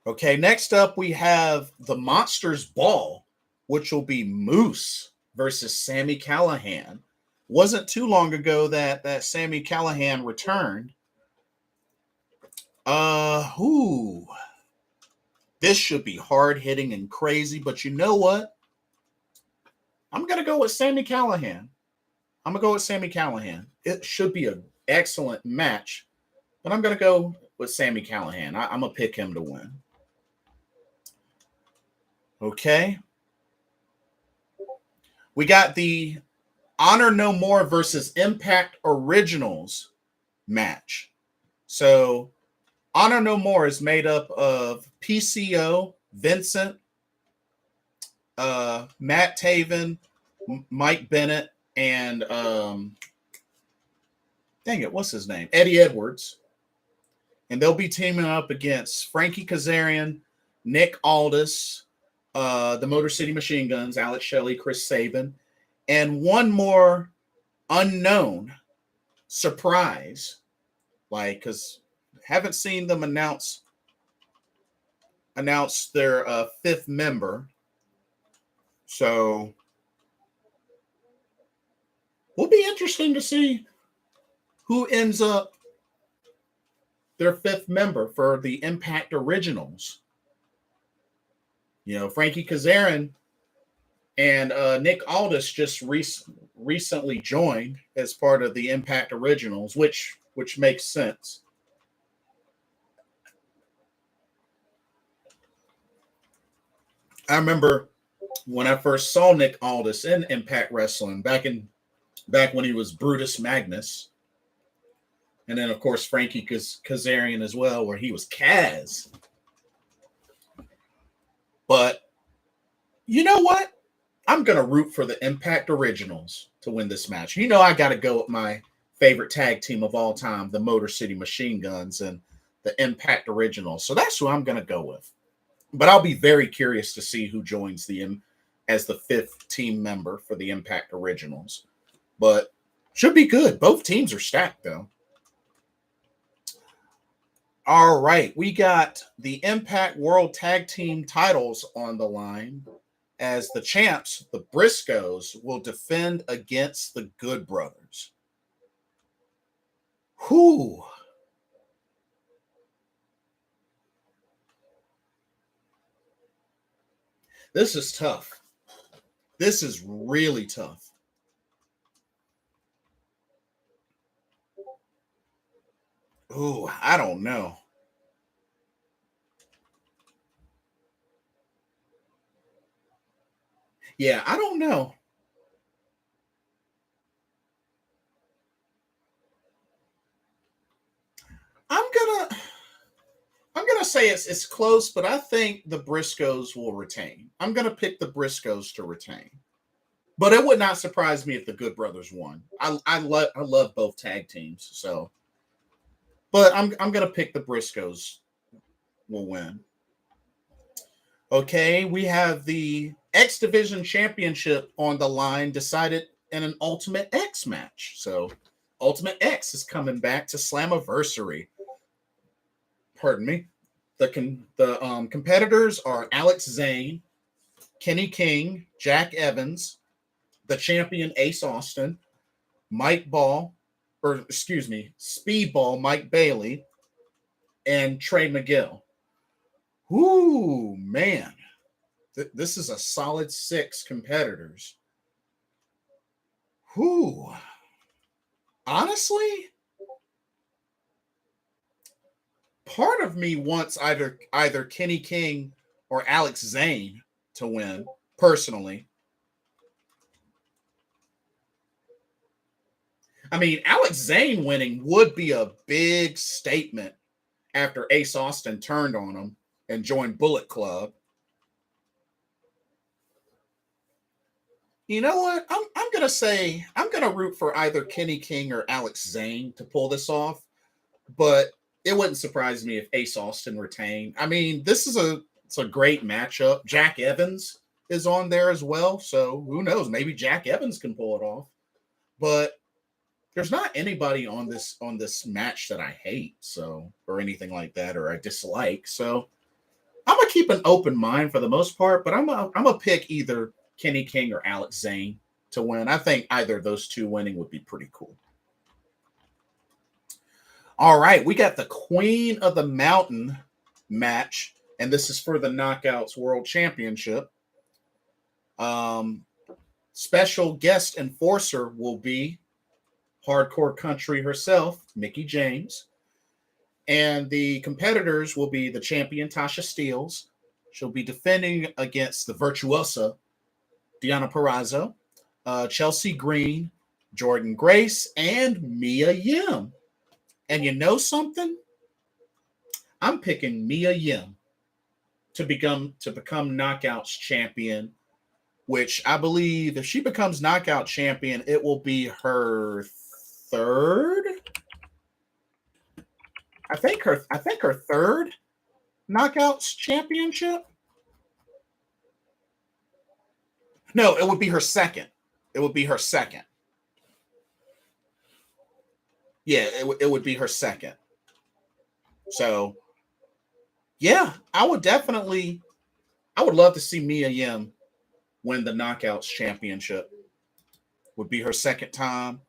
Okay, next up we have the Monsters Ball, which will be Moose versus Sami Callihan. Wasn't too long ago that Sami Callihan returned. This should be hard hitting and crazy, but you know what? I'm gonna go with Sami Callihan. It should be an excellent match, but I'm gonna go with Sami Callihan. I'm gonna pick him to win. Okay. We got the Honor No More versus Impact Originals match. So Honor No More is made up of PCO, Vincent, Matt Taven, Mike Bennett, and what's his name? Eddie Edwards. And they'll be teaming up against Frankie Kazarian, Nick Aldis, the Motor City Machine Guns, Alex Shelley, Chris Sabin, and one more unknown surprise. Because haven't seen them announce their fifth member. So will be interesting to see who ends up their fifth member for the Impact Originals. You know, Frankie Kazarian and Nick Aldis just recently joined as part of the Impact Originals, which makes sense. I remember when I first saw Nick Aldis in Impact Wrestling back when he was Brutus Magnus. And then, of course, Frankie Kazarian as well, where he was Kaz. But you know what? I'm going to root for the Impact Originals to win this match. You know, I got to go with my favorite tag team of all time, the Motor City Machine Guns and the Impact Originals. So that's who I'm going to go with. But I'll be very curious to see who joins as the fifth team member for the Impact Originals. But should be good. Both teams are stacked, though. All right. We got the Impact World Tag Team titles on the line as the champs, the Briscoes, will defend against the Good Brothers. Whew. This is tough. This is really tough. Ooh, I don't know. Yeah, I don't know. I'm gonna say it's close, but I think the Briscoes will retain. I'm going to pick the Briscoes to retain. But it would not surprise me if the Good Brothers won. I love both tag teams, so. But I'm going to pick the Briscoes will win. Okay, we have the X Division Championship on the line, decided in an Ultimate X match. So Ultimate X is coming back to Slammiversary. Pardon me. The competitors are Alex Zane, Kenny King, Jack Evans, the champion Ace Austin, Speedball Mike Bailey, and Trey McGill. Ooh, man. This is a solid 6 competitors. Ooh. Honestly, part of me wants either Kenny King or Alex Zane to win, personally. I mean, Alex Zane winning would be a big statement after Ace Austin turned on him and joined Bullet Club. You know what? I'm gonna say I'm gonna root for either Kenny King or Alex Zane to pull this off, but it wouldn't surprise me if Ace Austin retained. I mean, it's a great matchup. Jack Evans is on there as well, so who knows? Maybe Jack Evans can pull it off. But there's not anybody on this match that I hate, so, or anything like that, or I dislike. So I'm gonna keep an open mind for the most part, but I'm gonna pick either Kenny King or Alex Zane to win. I think either of those two winning would be pretty cool. All right, we got the Queen of the Mountain match, and this is for the Knockouts World Championship. Special guest enforcer will be Hardcore Country herself, Mickie James. And the competitors will be the champion, Tasha Steelz. She'll be defending against the Virtuosa, Deonna Purrazzo, Chelsea Green, Jordynne Grace, and Mia Yim. And you know something? I'm picking Mia Yim to become Knockouts champion, which I believe if she becomes Knockout champion, it will be her third. I think her third Knockouts championship. No, it would be her second. It would be her second. Yeah, it would be her second. So, yeah, I would love to see Mia Yim win the Knockouts championship. Would be her second time.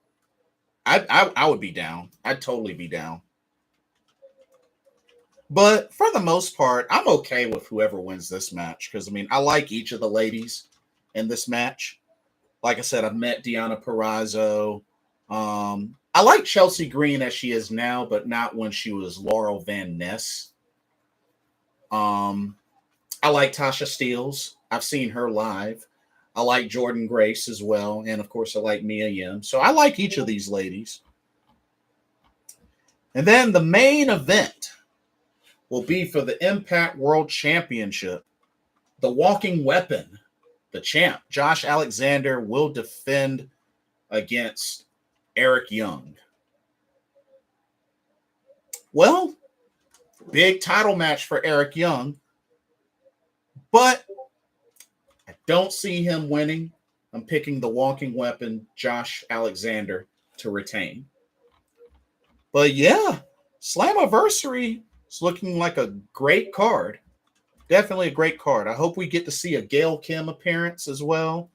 I would be down. I'd totally be down. But for the most part, I'm okay with whoever wins this match because, I mean, I like each of the ladies in this match. Like I said, I've met Deonna Purrazzo. I like Chelsea Green as she is now, but not when she was Laurel Van Ness. I like Tasha Steelz. I've seen her live. I like Jordynne Grace as well. And, of course, I like Mia Yim. So I like each of these ladies. And then the main event will be for the Impact World Championship. The Walking Weapon, the champ, Josh Alexander, will defend against Eric Young. Well, big title match for Eric Young, but I don't see him winning. I'm picking the Walking Weapon, Josh Alexander, to retain. But yeah, Slammiversary is looking like a great card. Definitely a great card. I hope we get to see a Gail Kim appearance as well.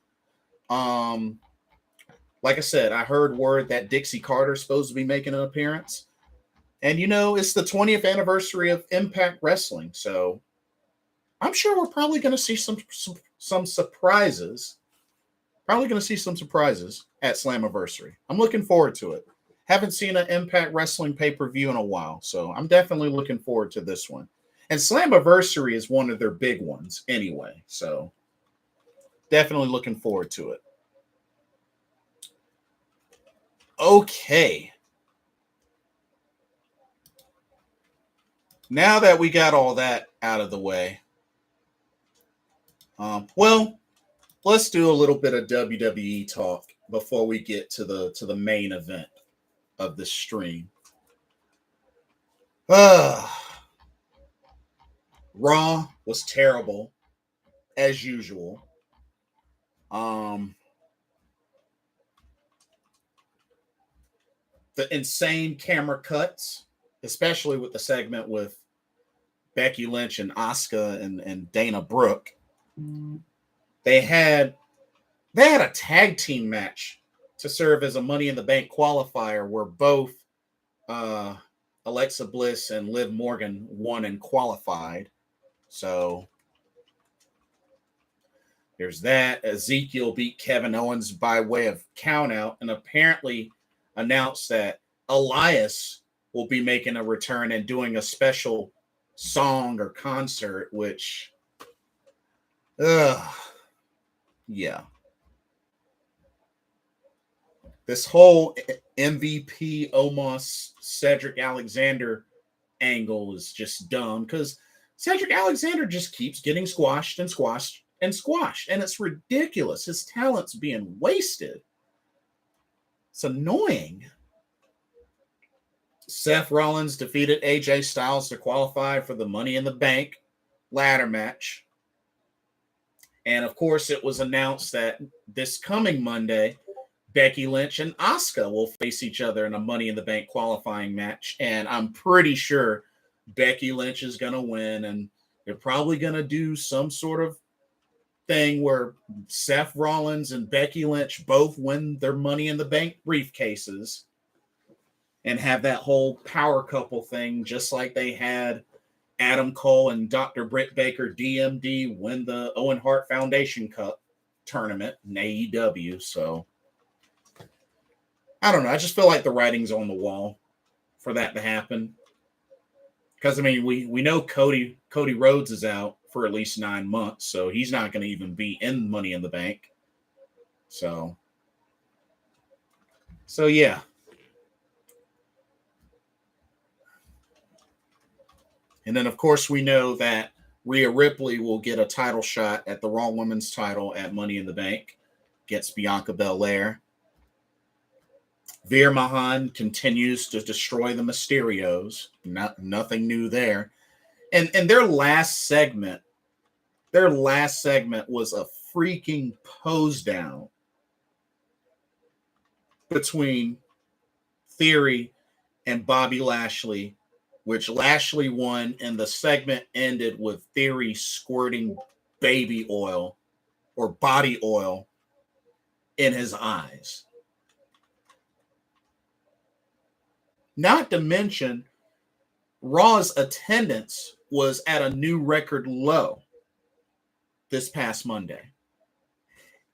Like I said, I heard word that Dixie Carter is supposed to be making an appearance. And, you know, it's the 20th anniversary of Impact Wrestling. So I'm sure we're probably going to see some surprises. Probably going to see some surprises at Slammiversary. I'm looking forward to it. Haven't seen an Impact Wrestling pay-per-view in a while. So I'm definitely looking forward to this one. And Slammiversary is one of their big ones anyway. So definitely looking forward to it. Okay. now that we got all that out of the way, well, let's do a little bit of WWE talk before we get to the main event of the stream. Raw was terrible as usual. The insane camera cuts, especially with the segment with Becky Lynch and Asuka and Dana Brooke. They had a tag team match to serve as a Money in the Bank qualifier where both Alexa Bliss and Liv Morgan won and qualified. So there's that. Ezekiel beat Kevin Owens by way of countout and apparently announced that Elias will be making a return and doing a special song or concert, which, yeah. This whole MVP Omos Cedric Alexander angle is just dumb because Cedric Alexander just keeps getting squashed and squashed and squashed, and it's ridiculous. His talent's being wasted. It's annoying. Seth Rollins defeated AJ Styles to qualify for the Money in the Bank ladder match. And of course, it was announced that this coming Monday, Becky Lynch and Asuka will face each other in a Money in the Bank qualifying match. And I'm pretty sure Becky Lynch is going to win. And they're probably going to do some sort of thing where Seth Rollins and Becky Lynch both win their Money in the Bank briefcases and have that whole power couple thing, just like they had Adam Cole and Dr. Britt Baker DMD win the Owen Hart Foundation Cup tournament in AEW. So I don't know. I just feel like the writing's on the wall for that to happen. Because, I mean, we know Cody Rhodes is out for at least 9 months, so he's not going to even be in Money in the Bank. So yeah. And then, of course, we know that Rhea Ripley will get a title shot at the Raw Women's title at Money in the Bank against Bianca Belair. Veer Mahan continues to destroy the Mysterios. Nothing new there. And their last segment was a freaking pose down between Theory and Bobby Lashley, which Lashley won, and the segment ended with Theory squirting baby oil or body oil in his eyes. Not to mention, Raw's attendance was at a new record low this past Monday.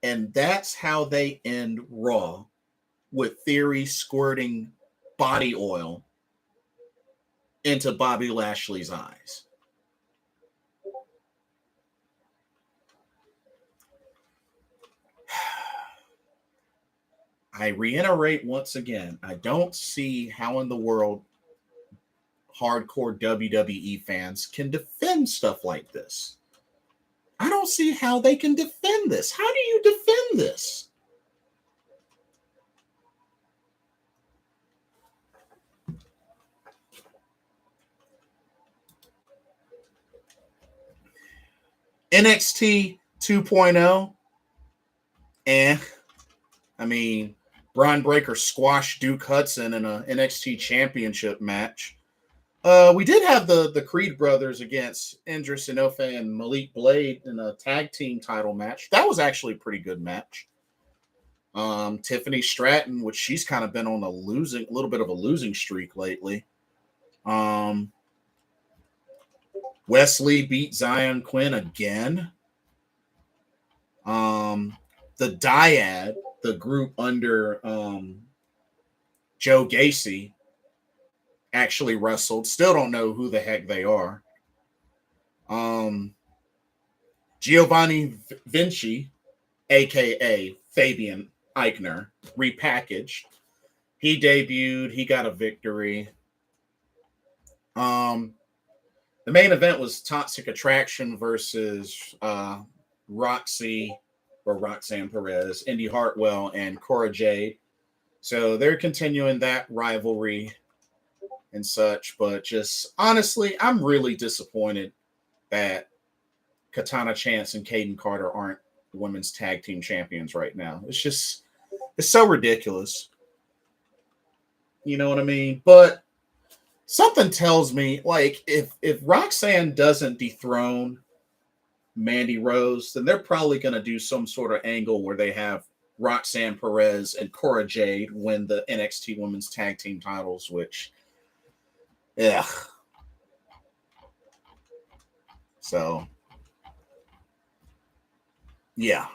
And that's how they end Raw, with Theory squirting body oil into Bobby Lashley's eyes. I reiterate once again, I don't see how in the world hardcore WWE fans can defend stuff like this. I don't see how they can defend this. How do you defend this? NXT 2.0, I mean, Braun Breaker squashed Duke Hudson in a NXT championship match. We did have the Creed brothers against Indris Inoue and Malik Blade in a tag team title match. That was actually a pretty good match. Tiffany Stratton, which she's kind of been on a little bit of a losing streak lately. Wesley beat Zion Quinn again. The Dyad, the group under Joe Gacy, actually wrestled. Still don't know who the heck they are. Giovanni Vinci, aka Fabian Eichner, repackaged. He debuted. He got a victory. The main event was Toxic Attraction versus Roxanne Perez, Indy Hartwell, and Cora Jade. So they're continuing that rivalry and such, but just honestly, I'm really disappointed that Katana Chance and Kaden Carter aren't women's tag team champions right now. It's so ridiculous. You know what I mean? But something tells me, like, if Roxanne doesn't dethrone Mandy Rose, then they're probably going to do some sort of angle where they have Roxanne Perez and Cora Jade win the NXT Women's Tag Team titles, which, yeah. So, yeah.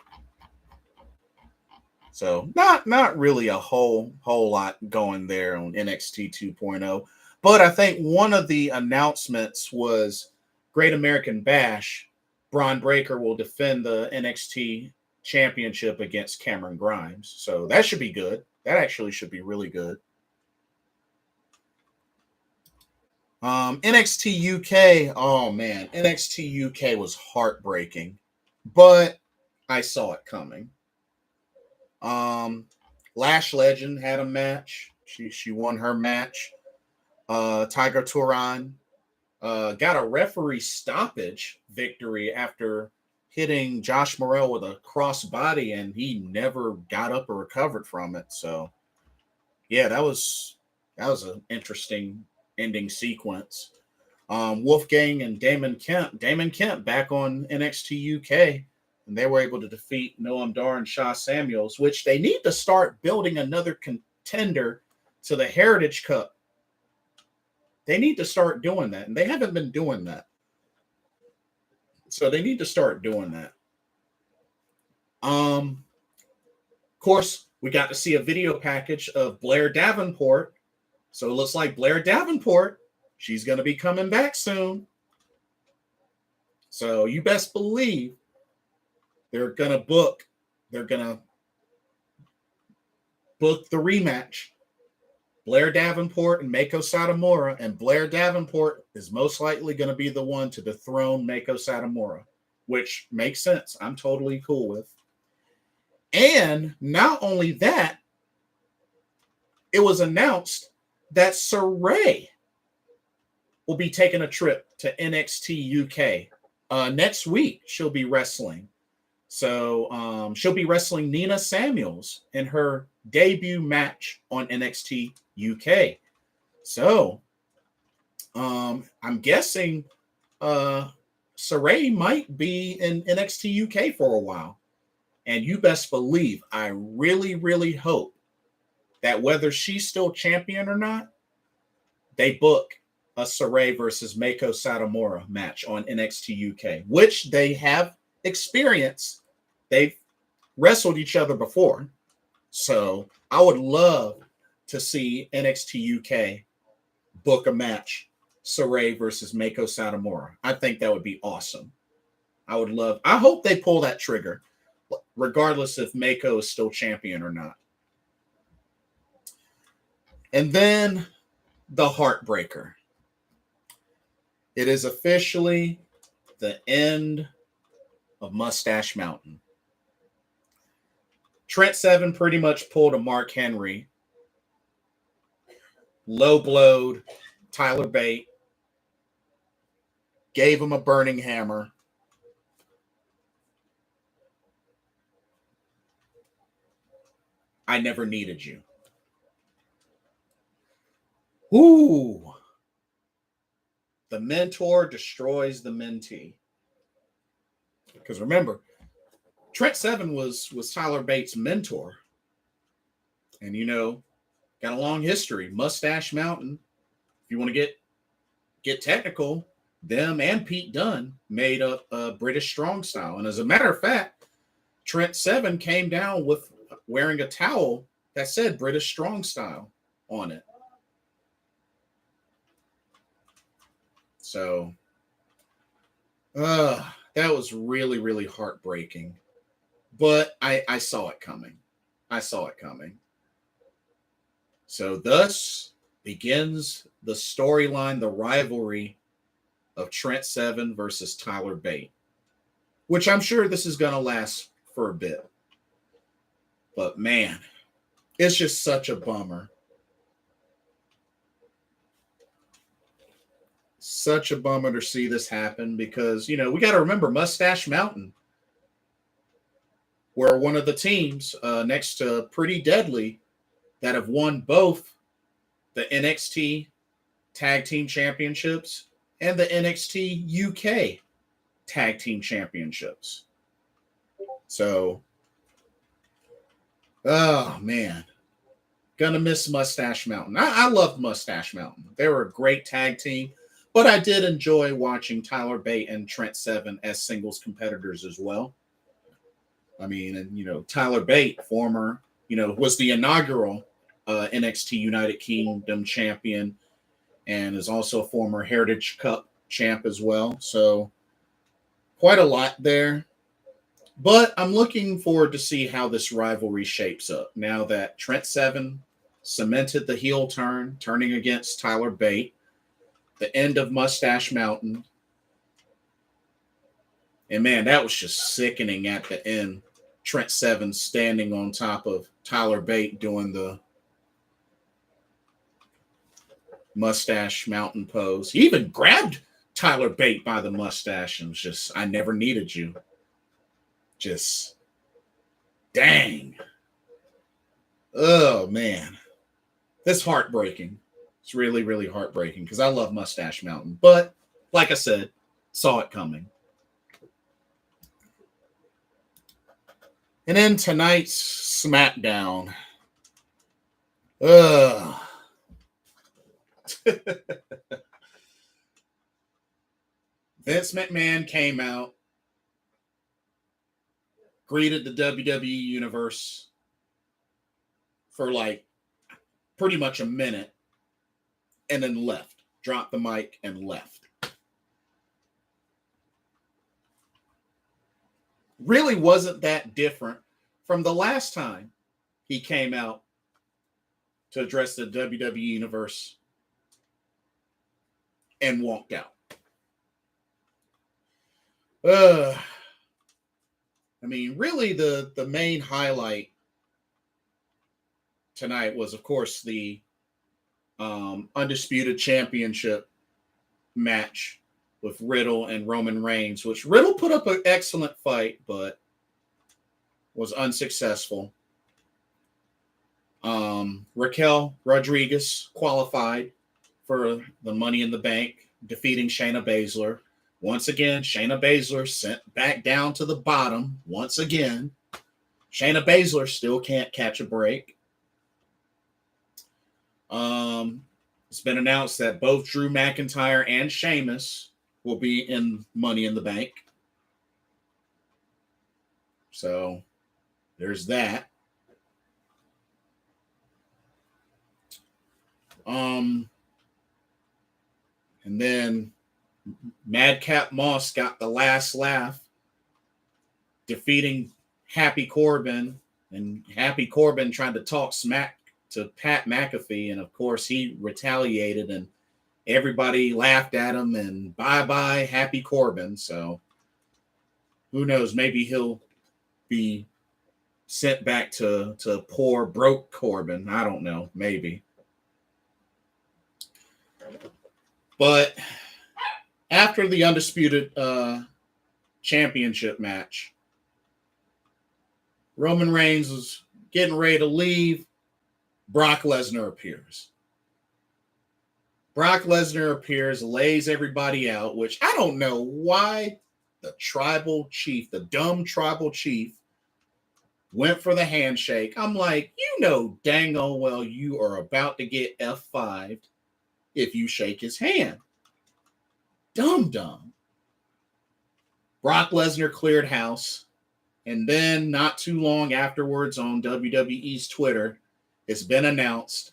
So not really a whole lot going there on NXT 2.0. But I think one of the announcements was Great American Bash. Braun Breaker will defend the NXT championship against Cameron Grimes. So that should be good. That actually should be really good. NXT UK. Oh man, NXT UK was heartbreaking, but I saw it coming. Lash Legend had a match. She won her match. Tiger Turan got a referee stoppage victory after hitting Josh Morrell with a crossbody, and he never got up or recovered from it. So, yeah, that was an interesting ending sequence. Wolfgang and Damon Kemp. Damon Kemp back on NXT UK. And they were able to defeat Noam Dar and Shaw Samuels, which they need to start building another contender to the Heritage Cup. They need to start doing that, and they haven't been doing that. So they need to start doing that. Of course, we got to see a video package of Blair Davenport. So it looks like Blair Davenport, she's going to be coming back soon. So you best believe they're going to book the rematch. Blair Davenport and Mako Satomura, and Blair Davenport is most likely going to be the one to dethrone Mako Satomura, which makes sense. I'm totally cool with. And not only that, it was announced that Saray will be taking a trip to NXT UK. Next week, she'll be wrestling. So she'll be wrestling Nina Samuels in her debut match on NXT UK. So I'm guessing Saray might be in NXT UK for a while. And you best believe, I really, really hope that whether she's still champion or not, they book a Saray versus Mako Satomura match on NXT UK, which they have experience. They've wrestled each other before. So I would love to see NXT UK book a match, Saray versus Mako Satomura. I think that would be awesome. I hope they pull that trigger, regardless if Mako is still champion or not. And then the Heartbreaker. It is officially the end of Mustache Mountain. Trent Seven pretty much pulled a Mark Henry, low-blowed Tyler Bate, gave him a burning hammer. I never needed you. Ooh. The mentor destroys the mentee. Because remember, Trent Seven was Tyler Bates' mentor. And, got a long history. Mustache Mountain. If you want to get technical, them and Pete Dunne made up British Strong Style. And as a matter of fact, Trent Seven came down with wearing a towel that said British Strong Style on it. So, that was really, really heartbreaking. But I saw it coming. So thus begins the storyline, the rivalry of Trent Seven versus Tyler Bate, which I'm sure this is going to last for a bit. But man, it's just such a bummer. Such a bummer to see this happen because, we got to remember Mustache Mountain were one of the teams next to Pretty Deadly that have won both the NXT Tag Team Championships and the NXT UK Tag Team Championships. So, oh man, gonna miss Mustache Mountain. I loved Mustache Mountain. They were a great tag team, but I did enjoy watching Tyler Bate and Trent Seven as singles competitors as well. I mean, and Tyler Bate, former, was the inaugural NXT United Kingdom champion and is also a former Heritage Cup champ as well. So quite a lot there. But I'm looking forward to see how this rivalry shapes up now that Trent Seven cemented the heel turn, turning against Tyler Bate, the end of Mustache Mountain. And man, that was just sickening at the end. Trent Seven standing on top of Tyler Bate doing the Mustache Mountain pose. He even grabbed Tyler Bate by the mustache and was just, I never needed you. Just, dang. Oh, man. That's heartbreaking. It's really, really heartbreaking because I love Mustache Mountain. But, like I said, saw it coming. And then tonight's SmackDown. Vince McMahon came out, greeted the WWE Universe for like pretty much a minute, and then left. Dropped the mic and left. Really wasn't that different from the last time he came out to address the WWE Universe and walked out. I mean, really the main highlight tonight was, of course, the Undisputed Championship match with Riddle and Roman Reigns, which Riddle put up an excellent fight, but was unsuccessful. Raquel Rodriguez qualified for the Money in the Bank, defeating Shayna Baszler. Once again, Shayna Baszler sent back down to the bottom. Once again, Shayna Baszler still can't catch a break. It's been announced that both Drew McIntyre and Sheamus will be in Money in the Bank. So there's that. And then Madcap Moss got the last laugh, defeating Happy Corbin, and Happy Corbin tried to talk smack to Pat McAfee, and of course he retaliated, and everybody laughed at him, and bye-bye Happy Corbin. So who knows, maybe he'll be sent back to poor broke Corbin. I don't know, maybe. But after the Undisputed Championship match, Roman Reigns was getting ready to leave. Brock Lesnar appears. Brock Lesnar appears, lays everybody out, which I don't know why the tribal chief, the dumb tribal chief, went for the handshake. I'm like, dang old well you are about to get F5'd if you shake his hand. Dumb. Brock Lesnar cleared house. And then not too long afterwards on WWE's Twitter, it's been announced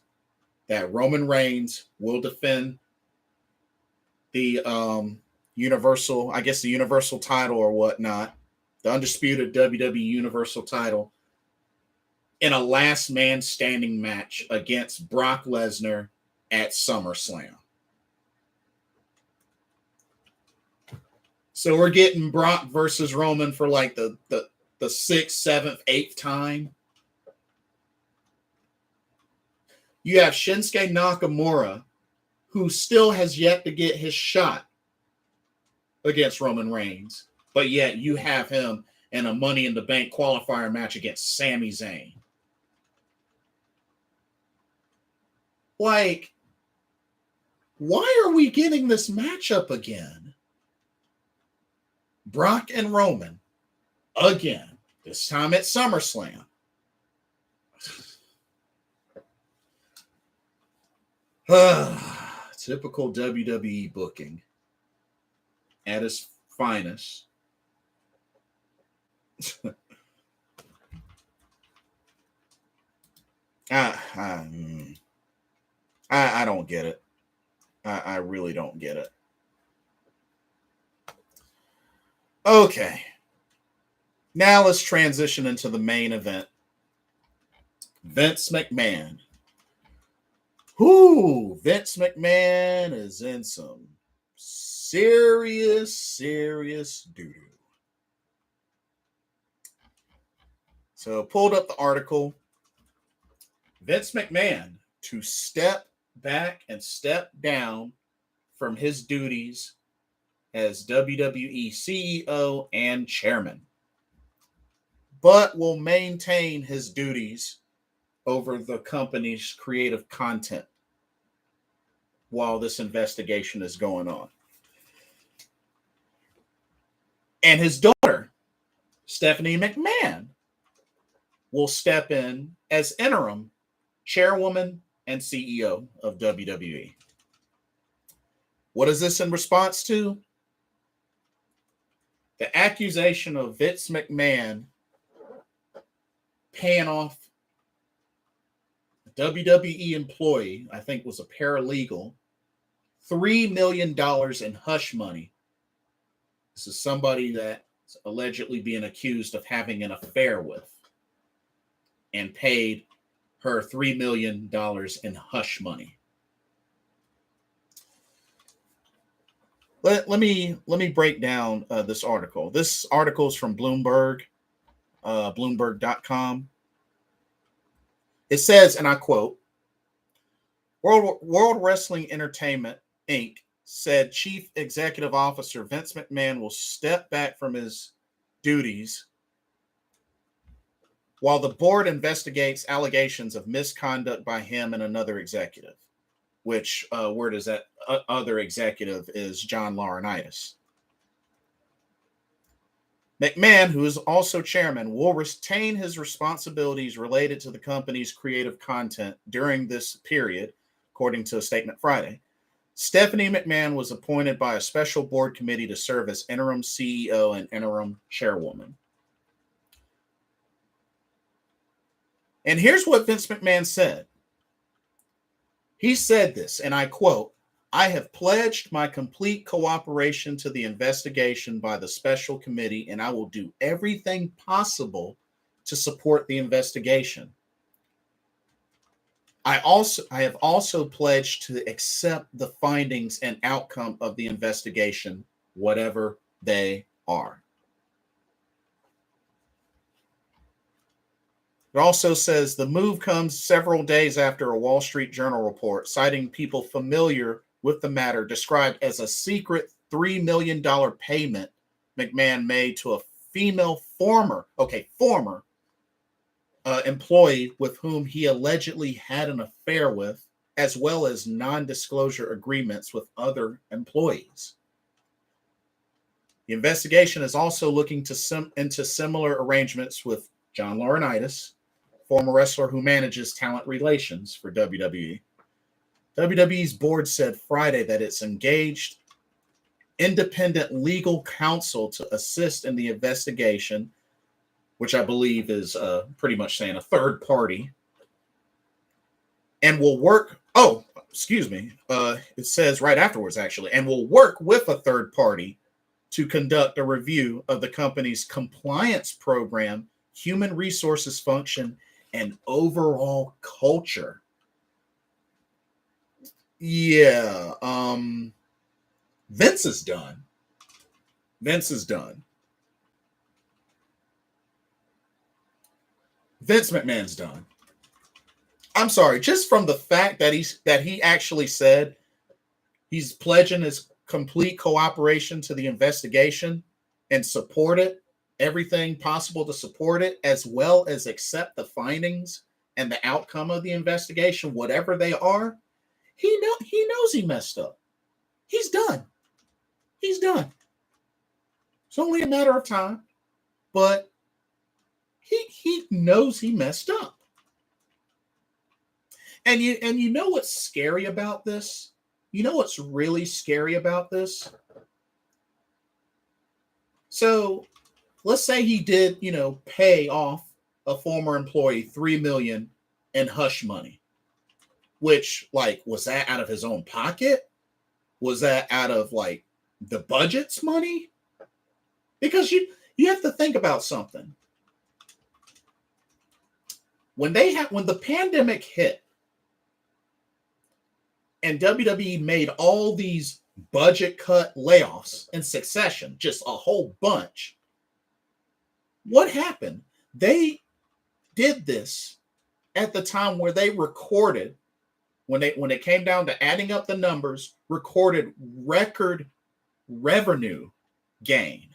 that Roman Reigns will defend the Universal title or whatnot, the undisputed WWE Universal title, in a last man standing match against Brock Lesnar at SummerSlam. So we're getting Brock versus Roman for like the 6th, 7th, 8th time. You have Shinsuke Nakamura, who still has yet to get his shot against Roman Reigns, but yet you have him in a Money in the Bank qualifier match against Sami Zayn. Like, why are we getting this matchup again? Brock and Roman again, this time at SummerSlam. Typical WWE booking at its finest. I don't get it. I really don't get it. Okay. Now let's transition into the main event. Vince McMahon. Vince McMahon is in some serious doo-doo. So pulled up the article. Vince McMahon to step back and step down from his duties as WWE CEO and chairman, but will maintain his duties over the company's creative content while this investigation is going on. And his daughter, Stephanie McMahon, will step in as interim chairwoman and CEO of WWE. What is this in response to? The accusation of Vince McMahon paying off a WWE employee, I think was a paralegal, $3 million in hush money. This is somebody that's allegedly being accused of having an affair with, and paid her $3 million in hush money. Let me break down this article. This article is from Bloomberg, Bloomberg.com. It says, and I quote, World Wrestling Entertainment, Inc. said Chief Executive Officer Vince McMahon will step back from his duties while the board investigates allegations of misconduct by him and another executive, which word is that other executive is John Laurinaitis. McMahon, who is also chairman, will retain his responsibilities related to the company's creative content during this period, according to a statement Friday. Stephanie McMahon was appointed by a special board committee to serve as interim CEO and interim chairwoman. And here's what Vince McMahon said. He said this, and I quote, I have pledged my complete cooperation to the investigation by the special committee, and I will do everything possible to support the investigation. I have also pledged to accept the findings and outcome of the investigation, whatever they are. It also says the move comes several days after a Wall Street Journal report citing people familiar with the matter described as a secret $3 million payment McMahon made to a female former employee with whom he allegedly had an affair with, as well as non-disclosure agreements with other employees. The investigation is also looking into similar arrangements with John Laurinaitis, former wrestler who manages talent relations for WWE. WWE's board said Friday that it's engaged independent legal counsel to assist in the investigation, which I believe is pretty much saying a third party, and will work. It says right afterwards, actually, and will work with a third party to conduct a review of the company's compliance program, human resources function, and overall culture. Yeah, Vince is done. Vince is done. Vince McMahon's done. I'm sorry, just from the fact that he actually said he's pledging his complete cooperation to the investigation and support it, everything possible to support it, as well as accept the findings and the outcome of the investigation, whatever they are. He knows he messed up. He's done. He's done. It's only a matter of time, but he knows he messed up. And you know what's scary about this? You know what's really scary about this? So let's say he did, pay off a former employee $3 million in hush money, which, was that out of his own pocket? Was that out of the budget's money? Because you have to think about something. When the pandemic hit and WWE made all these budget cut layoffs in succession, just a whole bunch, what happened? They did this at the time where they recorded, when it came down to adding up the numbers, recorded record revenue gain.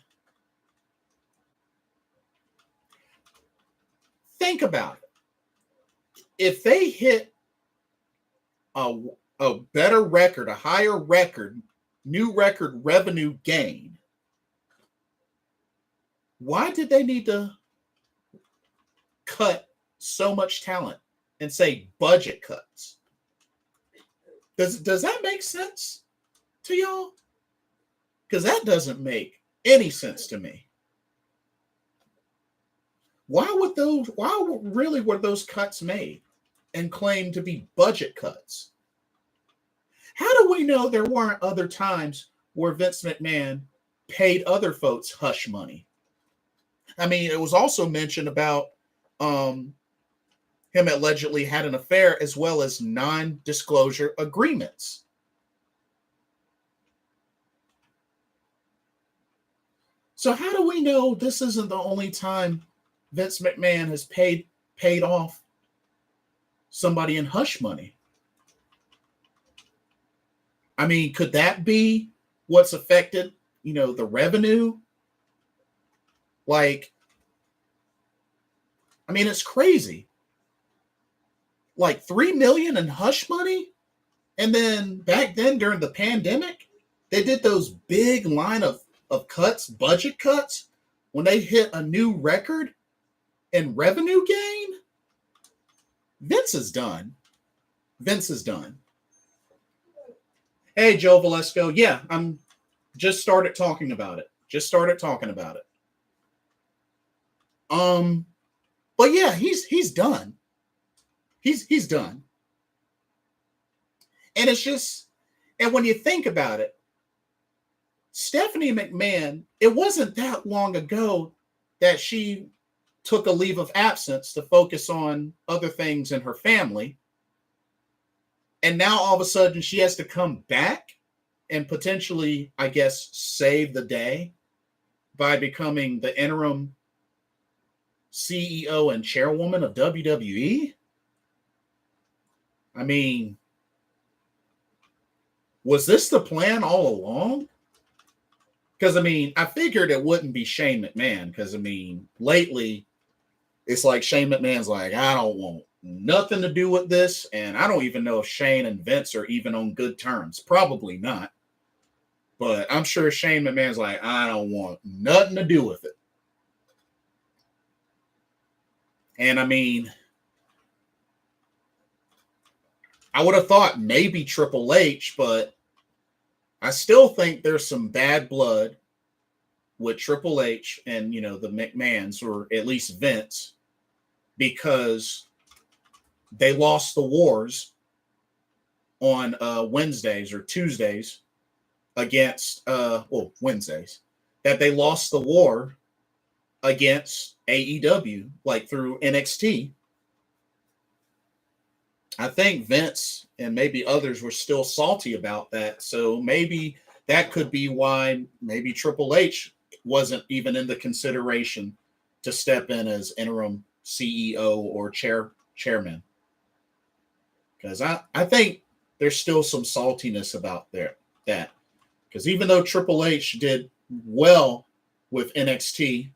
Think about it. If they hit a better record, a higher record, new record revenue gain, why did they need to cut so much talent and say budget cuts? Does that make sense to y'all? Because that doesn't make any sense to me. Why really were those cuts made and claimed to be budget cuts? How do we know there weren't other times where Vince McMahon paid other folks hush money? I mean, it was also mentioned about him allegedly had an affair, as well as non-disclosure agreements. So how do we know this isn't the only time Vince McMahon has paid off somebody in hush money? I mean, could that be what's affected, the revenue? It's crazy. $3 million in hush money. And then back then during the pandemic, they did those big line of cuts, budget cuts, when they hit a new record in revenue gain. Vince is done. Vince is done. Hey, Joe Valesco. Yeah, I'm just started talking about it. But yeah, he's done. He's done. And it's just, and when you think about it, Stephanie McMahon, it wasn't that long ago that she took a leave of absence to focus on other things in her family. And now all of a sudden she has to come back and potentially, I guess, save the day by becoming the interim CEO and chairwoman of WWE. I mean, was this the plan all along? Because, I figured it wouldn't be Shane McMahon. Because, lately, it's like Shane McMahon's like, I don't want nothing to do with this. And I don't even know if Shane and Vince are even on good terms. Probably not. But I'm sure Shane McMahon's like, I don't want nothing to do with it. And, I would have thought maybe Triple H, but I still think there's some bad blood with Triple H and, the McMahons, or at least Vince, because they lost the wars on Wednesdays or Tuesdays against, Wednesdays, that they lost the war against AEW, through NXT. I think Vince and maybe others were still salty about that. So maybe that could be why maybe Triple H wasn't even in the consideration to step in as interim CEO or chairman. Because I think there's still some saltiness about that. Because even though Triple H did well with NXT,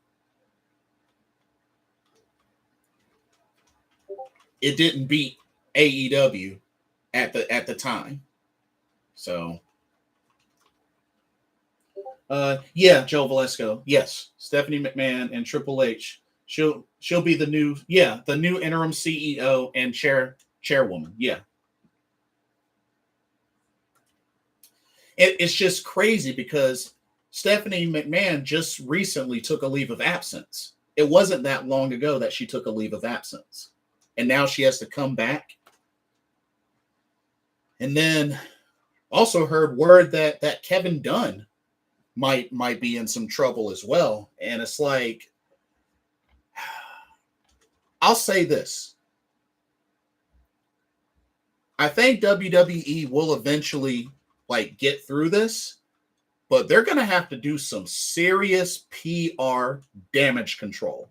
it didn't beat AEW at the time. So yeah, Joe Velasco. Yes, Stephanie McMahon and Triple H. She'll be the new interim CEO and chairwoman. Yeah. It's just crazy because Stephanie McMahon just recently took a leave of absence. It wasn't that long ago that she took a leave of absence. And now she has to come back. And then also heard word that Kevin Dunn might be in some trouble as well. And it's like, I'll say this. I think WWE will eventually get through this, but they're going to have to do some serious PR damage control.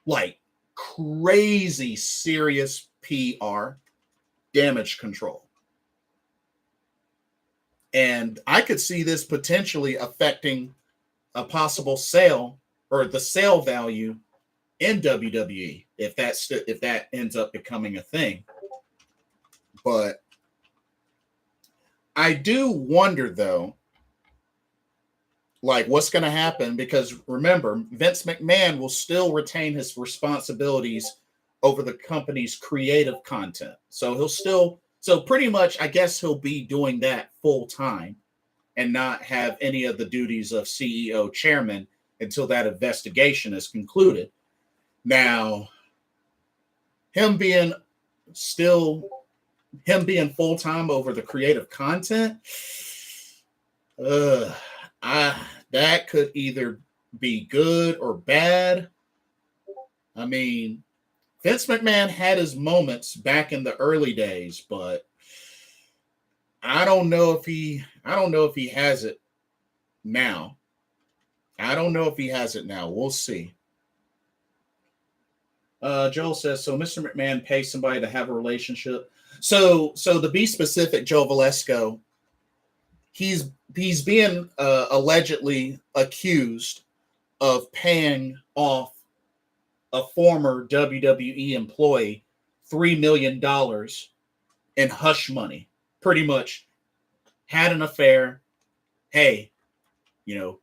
Like crazy serious PR damage control. And I could see this potentially affecting a possible sale or the sale value in WWE if that ends up becoming a thing. But I do wonder though, what's going to happen, because remember, Vince McMahon will still retain his responsibilities over the company's creative content. So pretty much, I guess he'll be doing that full time and not have any of the duties of CEO chairman until that investigation is concluded. Now, him being full-time over the creative content, that could either be good or bad. I mean, Vince McMahon had his moments back in the early days, but I don't know if he has it now. We'll see. Joel says, so Mr. McMahon pays somebody to have a relationship. So to be specific, Joe Velasco, he's being allegedly accused of paying off a former WWE employee $3 million in hush money. Pretty much had an affair. Hey,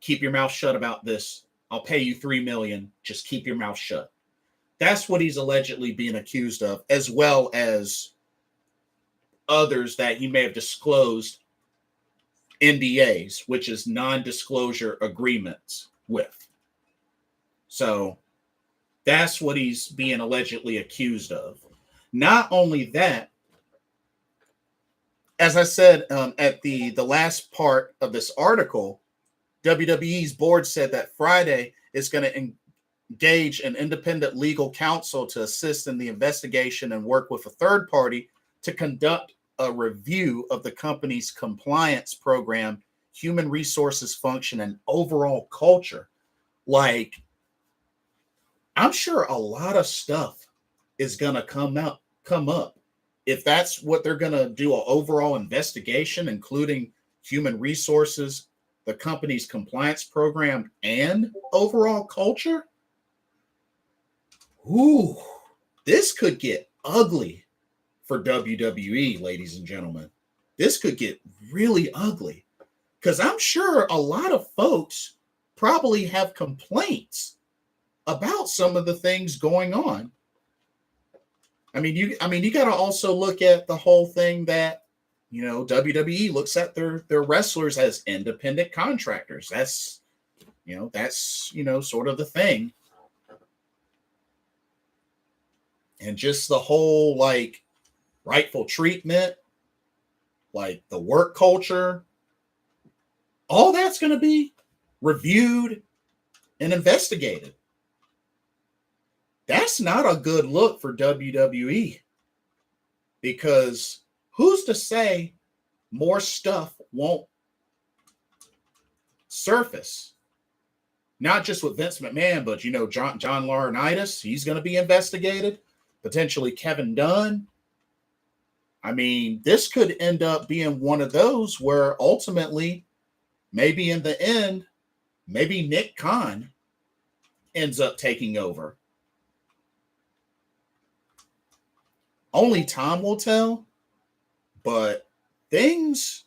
keep your mouth shut about this. I'll pay you $3 million. Just keep your mouth shut. That's what he's allegedly being accused of, as well as others that he may have disclosed NDAs, which is non-disclosure agreements with. So that's what he's being allegedly accused of. Not only that, as I said at the last part of this article, WWE's board said that Friday is going to engage an independent legal counsel to assist in the investigation and work with a third party to conduct a review of the company's compliance program, human resources function, and overall culture. I'm sure a lot of stuff is going to come up. If that's what they're going to do, an overall investigation, including human resources, the company's compliance program, and overall culture. Ooh, this could get ugly for WWE, ladies and gentlemen. This could get really ugly because I'm sure a lot of folks probably have complaints about some of the things going on. I mean, you got to also look at the whole thing that, WWE looks at their wrestlers as independent contractors. That's sort of the thing. And just the whole rightful treatment, the work culture, all that's going to be reviewed and investigated. That's not a good look for WWE, because who's to say more stuff won't surface. Not just with Vince McMahon, but, you know, John Laurinaitis, he's going to be investigated. Potentially Kevin Dunn. I mean, this could end up being one of those where ultimately, maybe in the end, maybe Nick Khan ends up taking over. Only time will tell, but things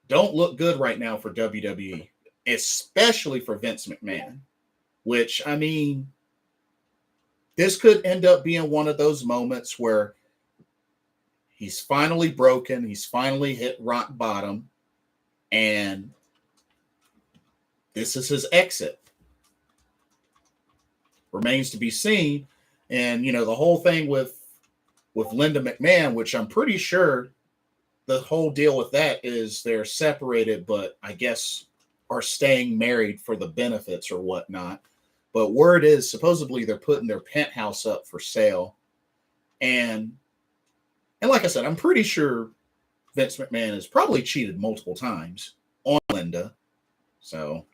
don't look good right now for WWE, especially for Vince McMahon, which, I mean, this could end up being one of those moments where he's finally broken, he's finally hit rock bottom, and this is his exit. Remains to be seen. And, you know, the whole thing with Linda McMahon, which I'm pretty sure the whole deal with that is they're separated, but I guess are staying married for the benefits or whatnot. But word is supposedly they're putting their penthouse up for sale. And like I said, I'm pretty sure Vince McMahon has probably cheated multiple times on Linda. So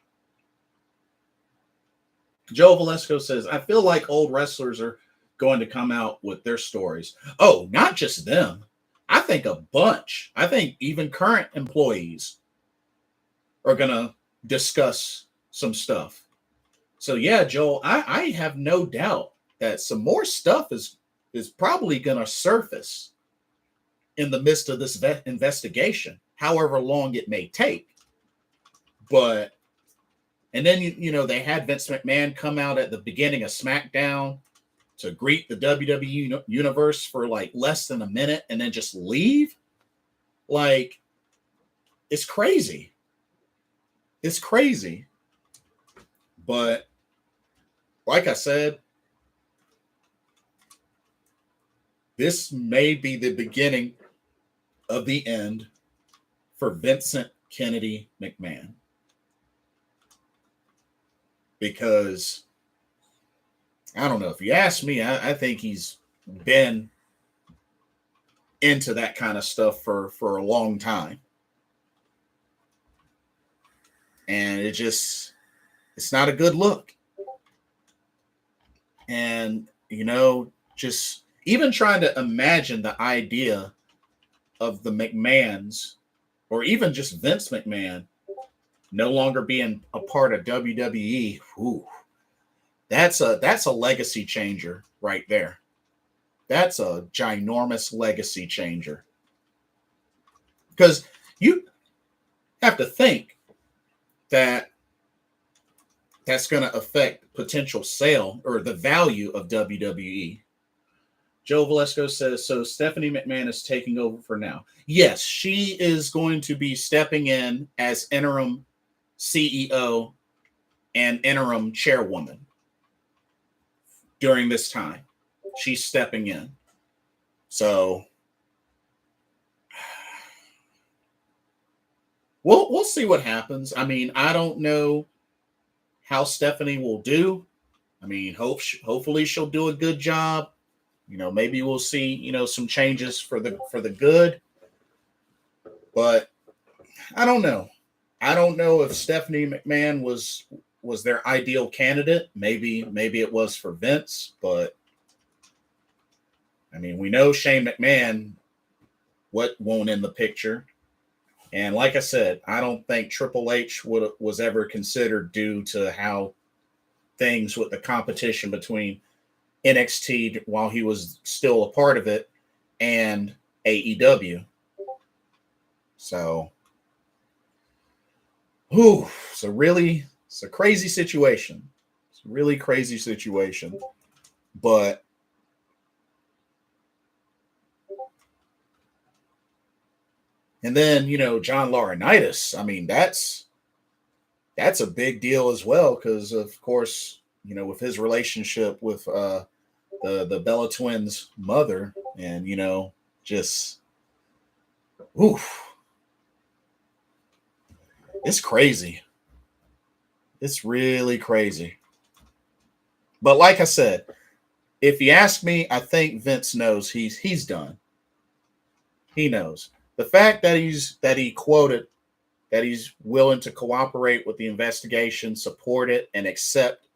Joe Valesco says, I feel like old wrestlers are going to come out with their stories. Oh, not just them. I think a bunch. I think even current employees are going to discuss some stuff. So yeah, Joel, I have no doubt that some more stuff is probably going to surface in the midst of this investigation, however long it may take. But, and then, you know, they had Vince McMahon come out at the beginning of SmackDown to greet the WWE universe for like less than a minute and then just leave. Like, it's crazy. It's crazy. But like I said, this may be the beginning of the end for Vincent Kennedy McMahon. Because I don't know, if you ask me, I think he's been into that kind of stuff for a long time. And it's not a good look. And, you know, just even trying to imagine the idea of the McMahons, or even just Vince McMahon, no longer being a part of WWE, whew, that's a legacy changer right there. That's a ginormous legacy changer. Because you have to think that that's going to affect potential sale or the value of WWE. Joe Valesco says, so Stephanie McMahon is taking over for now. Yes, she is going to be stepping in as interim CEO and interim chairwoman during this time. She's stepping in. So we'll see what happens. I mean, I don't know how Stephanie will do. I mean, hopefully she'll do a good job. You know, maybe we'll see, you know, some changes for the good. But I don't know. I don't know if Stephanie McMahon was their ideal candidate. Maybe it was for Vince, but I mean, we know Shane McMahon won't in the picture. And like I said, I don't think Triple H was ever considered due to how things with the competition between NXT while he was still a part of it and AEW. So, it's a crazy situation. It's a really crazy situation. But and then, you know, John Laurinaitis, I mean, that's a big deal as well, because of course, you know, with his relationship with the Bella Twins' mother, and you know, just it's crazy. It's really crazy. But like I said, if you ask me, I think Vince knows he's done. He knows. The fact that he quoted that he's willing to cooperate with the investigation, support it, and accept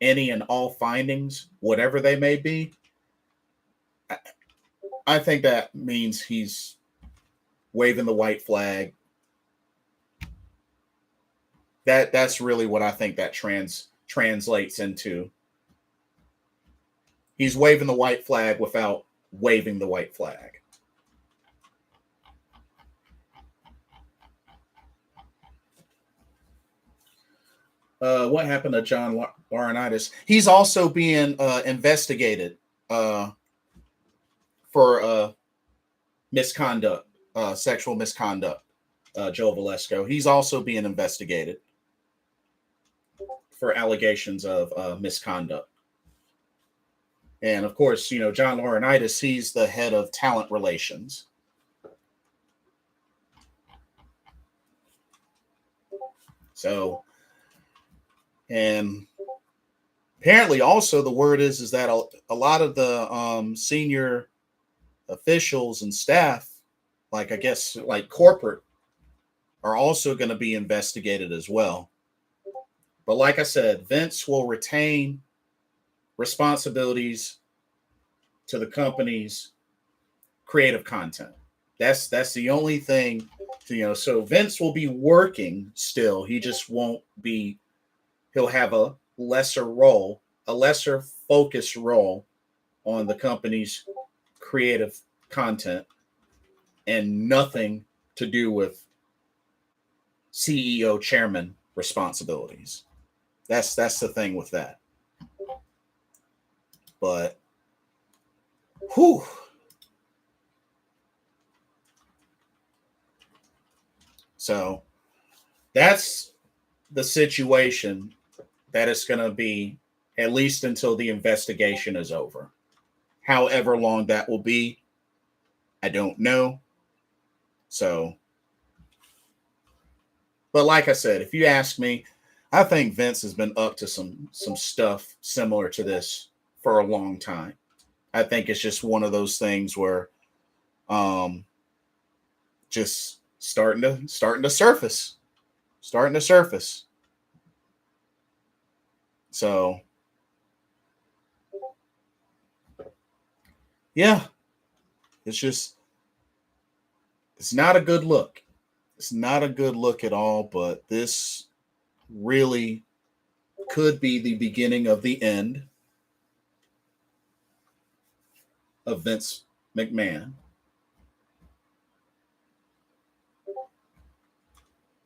any and all findings, whatever they may be. I think that means he's waving the white flag. That's really what I think that translates into. He's waving the white flag without waving the white flag. What happened to John Laurinaitis? He's also being investigated for misconduct, sexual misconduct. Joe Valesco. He's also being investigated for allegations of misconduct. And of course, you know, John Laurinaitis, he's the head of talent relations. So, and apparently also the word is that a lot of the senior officials and staff, like I guess like corporate, are also going to be investigated as well. But like I said, Vince will retain responsibilities to the company's creative content. That's the only thing, you know. So Vince will be working still. He just won't be. He'll have a lesser role, a lesser focused role on the company's creative content, and nothing to do with CEO chairman responsibilities. That's the thing with that. But whew. So that's the situation that it's going to be, at least until the investigation is over. However long that will be, I don't know. So, but like I said, if you ask me, I think Vince has been up to some stuff similar to this for a long time. I think it's just one of those things where just starting to surface. So yeah, it's not a good look. It's not a good look at all, but this really could be the beginning of the end of Vince McMahon.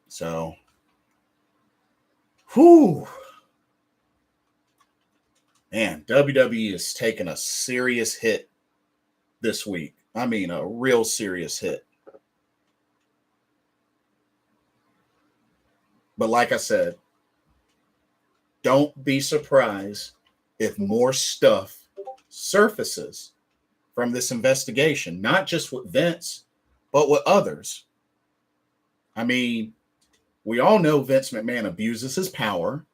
So, whew. Man, WWE is taking a serious hit this week. I mean, a real serious hit. But like I said, don't be surprised if more stuff surfaces from this investigation, not just with Vince, but with others. I mean, we all know Vince McMahon abuses his power.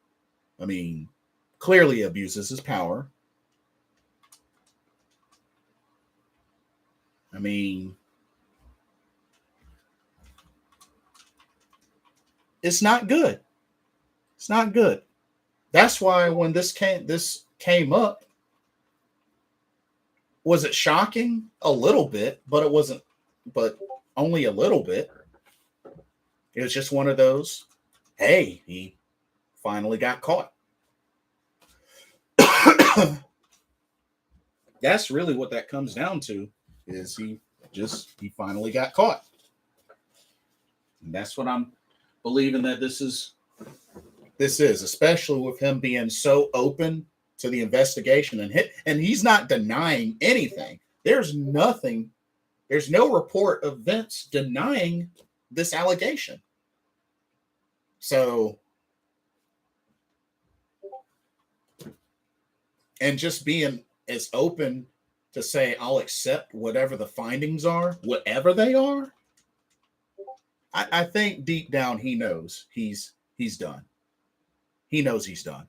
I mean, clearly abuses his power. I mean, it's not good. It's not good. That's why when this came up, was it shocking? A little bit, but it wasn't, but only a little bit. It was just one of those, hey, he finally got caught. That's really what that comes down to, is he finally got caught. And that's what I'm believing that this is, especially with him being so open to the investigation, and he's not denying anything. There's no report of Vince denying this allegation. So, and just being as open to say, I'll accept whatever the findings are, whatever they are. I think deep down he knows he's done. He knows he's done.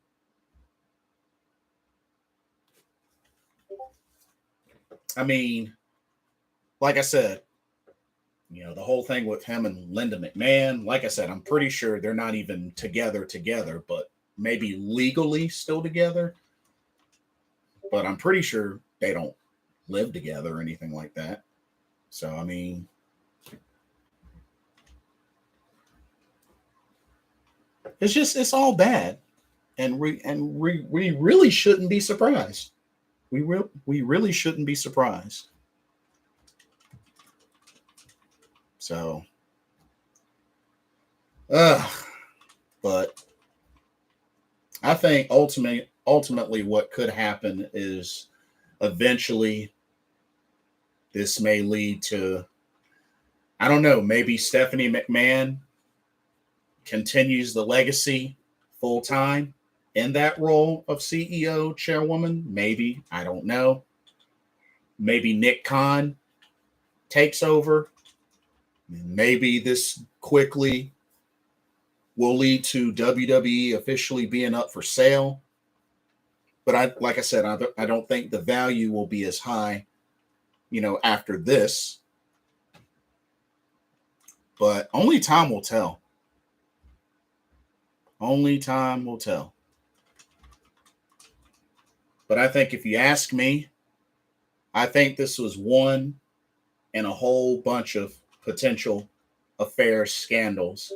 I mean, like I said, The whole thing with him and Linda McMahon, like I said, I'm pretty sure they're not even together, but maybe legally still together. But I'm pretty sure they don't live together or anything like that. So, I mean, it's all bad. And we really shouldn't be surprised. We really shouldn't be surprised. So, but I think ultimately what could happen is eventually this may lead to, I don't know, maybe Stephanie McMahon continues the legacy full time in that role of CEO chairwoman. Maybe, I don't know. Maybe Nick Khan takes over. Maybe this quickly will lead to WWE officially being up for sale. But like I said, I don't think the value will be as high, after this. But only time will tell. Only time will tell. But I think if you ask me, I think this was one in a whole bunch of potential affairs, scandals.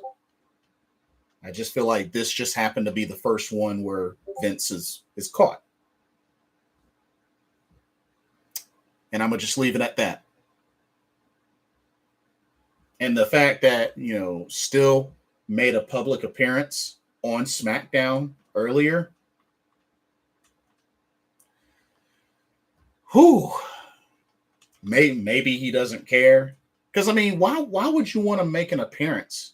I just feel like this just happened to be the first one where Vince is caught. And I'm going to just leave it at that. And the fact that, still made a public appearance on SmackDown earlier. Maybe he doesn't care. Because, I mean, why would you want to make an appearance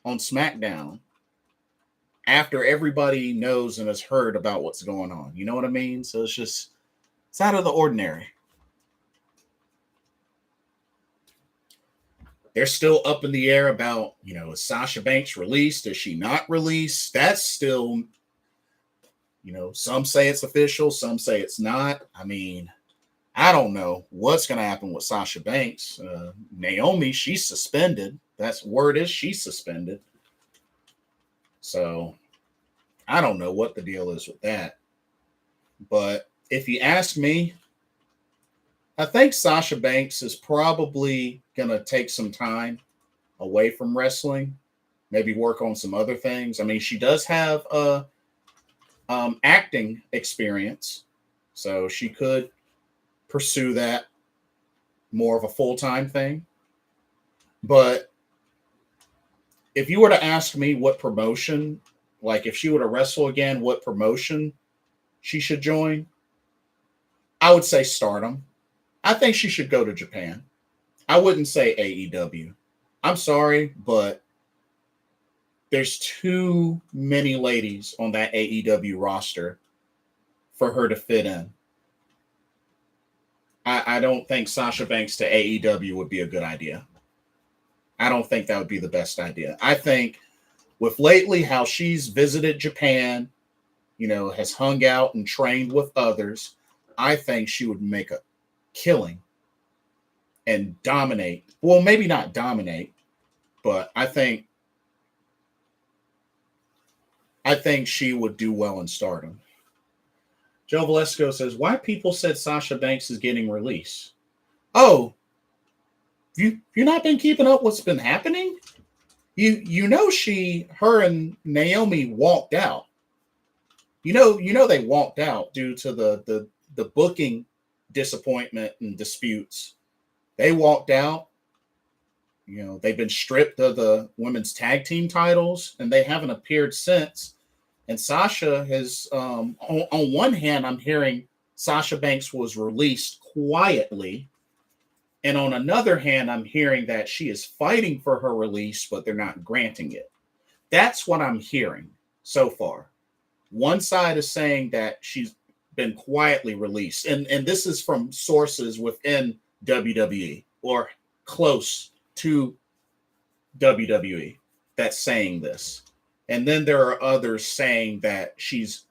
on SmackDown after everybody knows and has heard about what's going on? You know what I mean? So it's out of the ordinary. They're still up in the air about, is Sasha Banks released? Is she not released? That's still, some say it's official, some say it's not. I mean, I don't know what's going to happen with Sasha Banks. Naomi, she's suspended. That's word is she's suspended. So I don't know what the deal is with that. But if you ask me, I think Sasha Banks is probably going to take some time away from wrestling, maybe work on some other things. I mean, she does have acting experience, so she could pursue that more of a full-time thing. But if you were to ask me what promotion, like if she were to wrestle again, what promotion she should join, I would say Stardom. I think she should go to Japan. I wouldn't say AEW. I'm sorry, but there's too many ladies on that AEW roster for her to fit in. I don't think Sasha Banks to AEW would be a good idea. I don't think that would be the best idea. I think with lately how she's visited Japan, has hung out and trained with others, I think she would make a killing and dominate. Well, maybe not dominate, but I think she would do well in Stardom. Joe Valesco says, why people said Sasha Banks is getting released? Oh, you not been keeping up what's been happening? Her and Naomi walked out. They walked out due to the booking disappointment and disputes. They walked out. They've been stripped of the women's tag team titles, and they haven't appeared since. And Sasha has, on one hand, I'm hearing Sasha Banks was released quietly. And on another hand, I'm hearing that she is fighting for her release, but they're not granting it. That's what I'm hearing so far. One side is saying that she's been quietly released. And this is from sources within WWE or close to WWE that's saying this. And then there are others saying that she's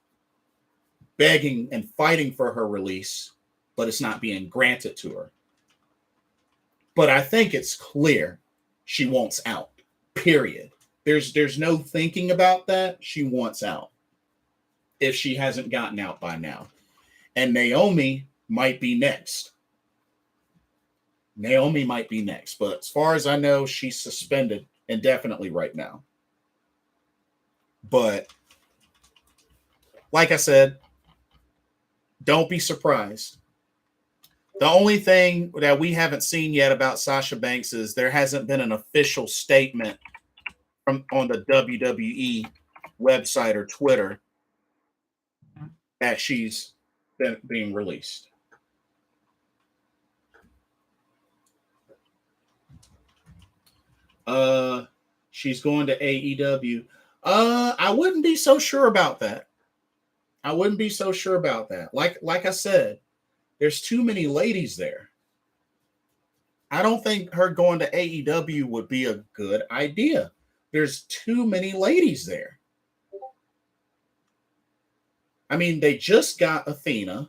begging and fighting for her release, but it's not being granted to her. But I think it's clear she wants out. Period. There's no thinking about that. She wants out. If she hasn't gotten out by now. And Naomi might be next. Naomi might be next. But as far as I know, she's suspended indefinitely right now. But like I said, don't be surprised. The only thing that we haven't seen yet about Sasha Banks is there hasn't been an official statement on the WWE website or Twitter that she's being released. She's going to AEW. I wouldn't be so sure about that. Like I said, there's too many ladies there. I don't think her going to AEW would be a good idea. There's too many ladies there. I mean, they just got Athena.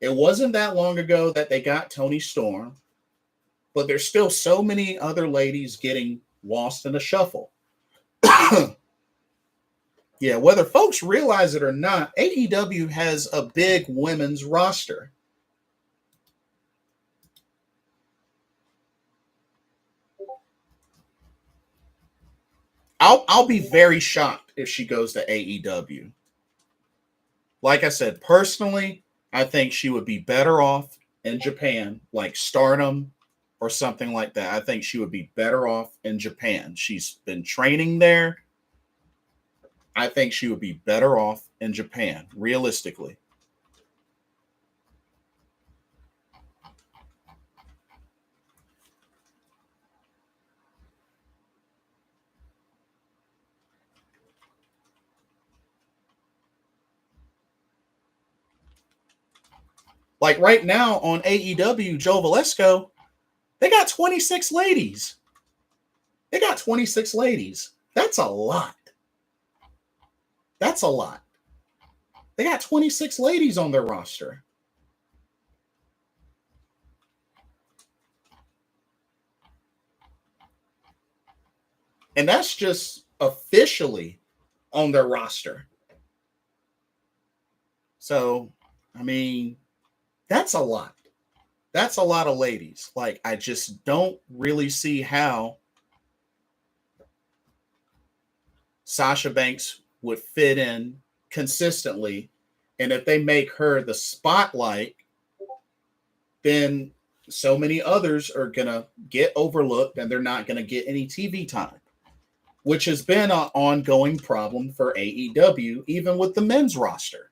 It wasn't that long ago that they got Toni Storm, but there's still so many other ladies getting lost in the shuffle. Yeah, whether folks realize it or not, AEW has a big women's roster. I'll be very shocked if she goes to AEW. Like I said, personally, I think she would be better off in Japan, like Stardom or something like that. I think she would be better off in Japan. She's been training there. I think she would be better off in Japan, realistically. Like right now on AEW, Joe Velasco, they got 26 ladies. That's a lot. They got 26 ladies on their roster. And that's just officially on their roster. So, I mean, that's a lot. That's a lot of ladies. Like, I just don't really see how Sasha Banks would fit in consistently. And if they make her the spotlight, then so many others are going to get overlooked and they're not going to get any TV time, which has been an ongoing problem for AEW, even with the men's roster.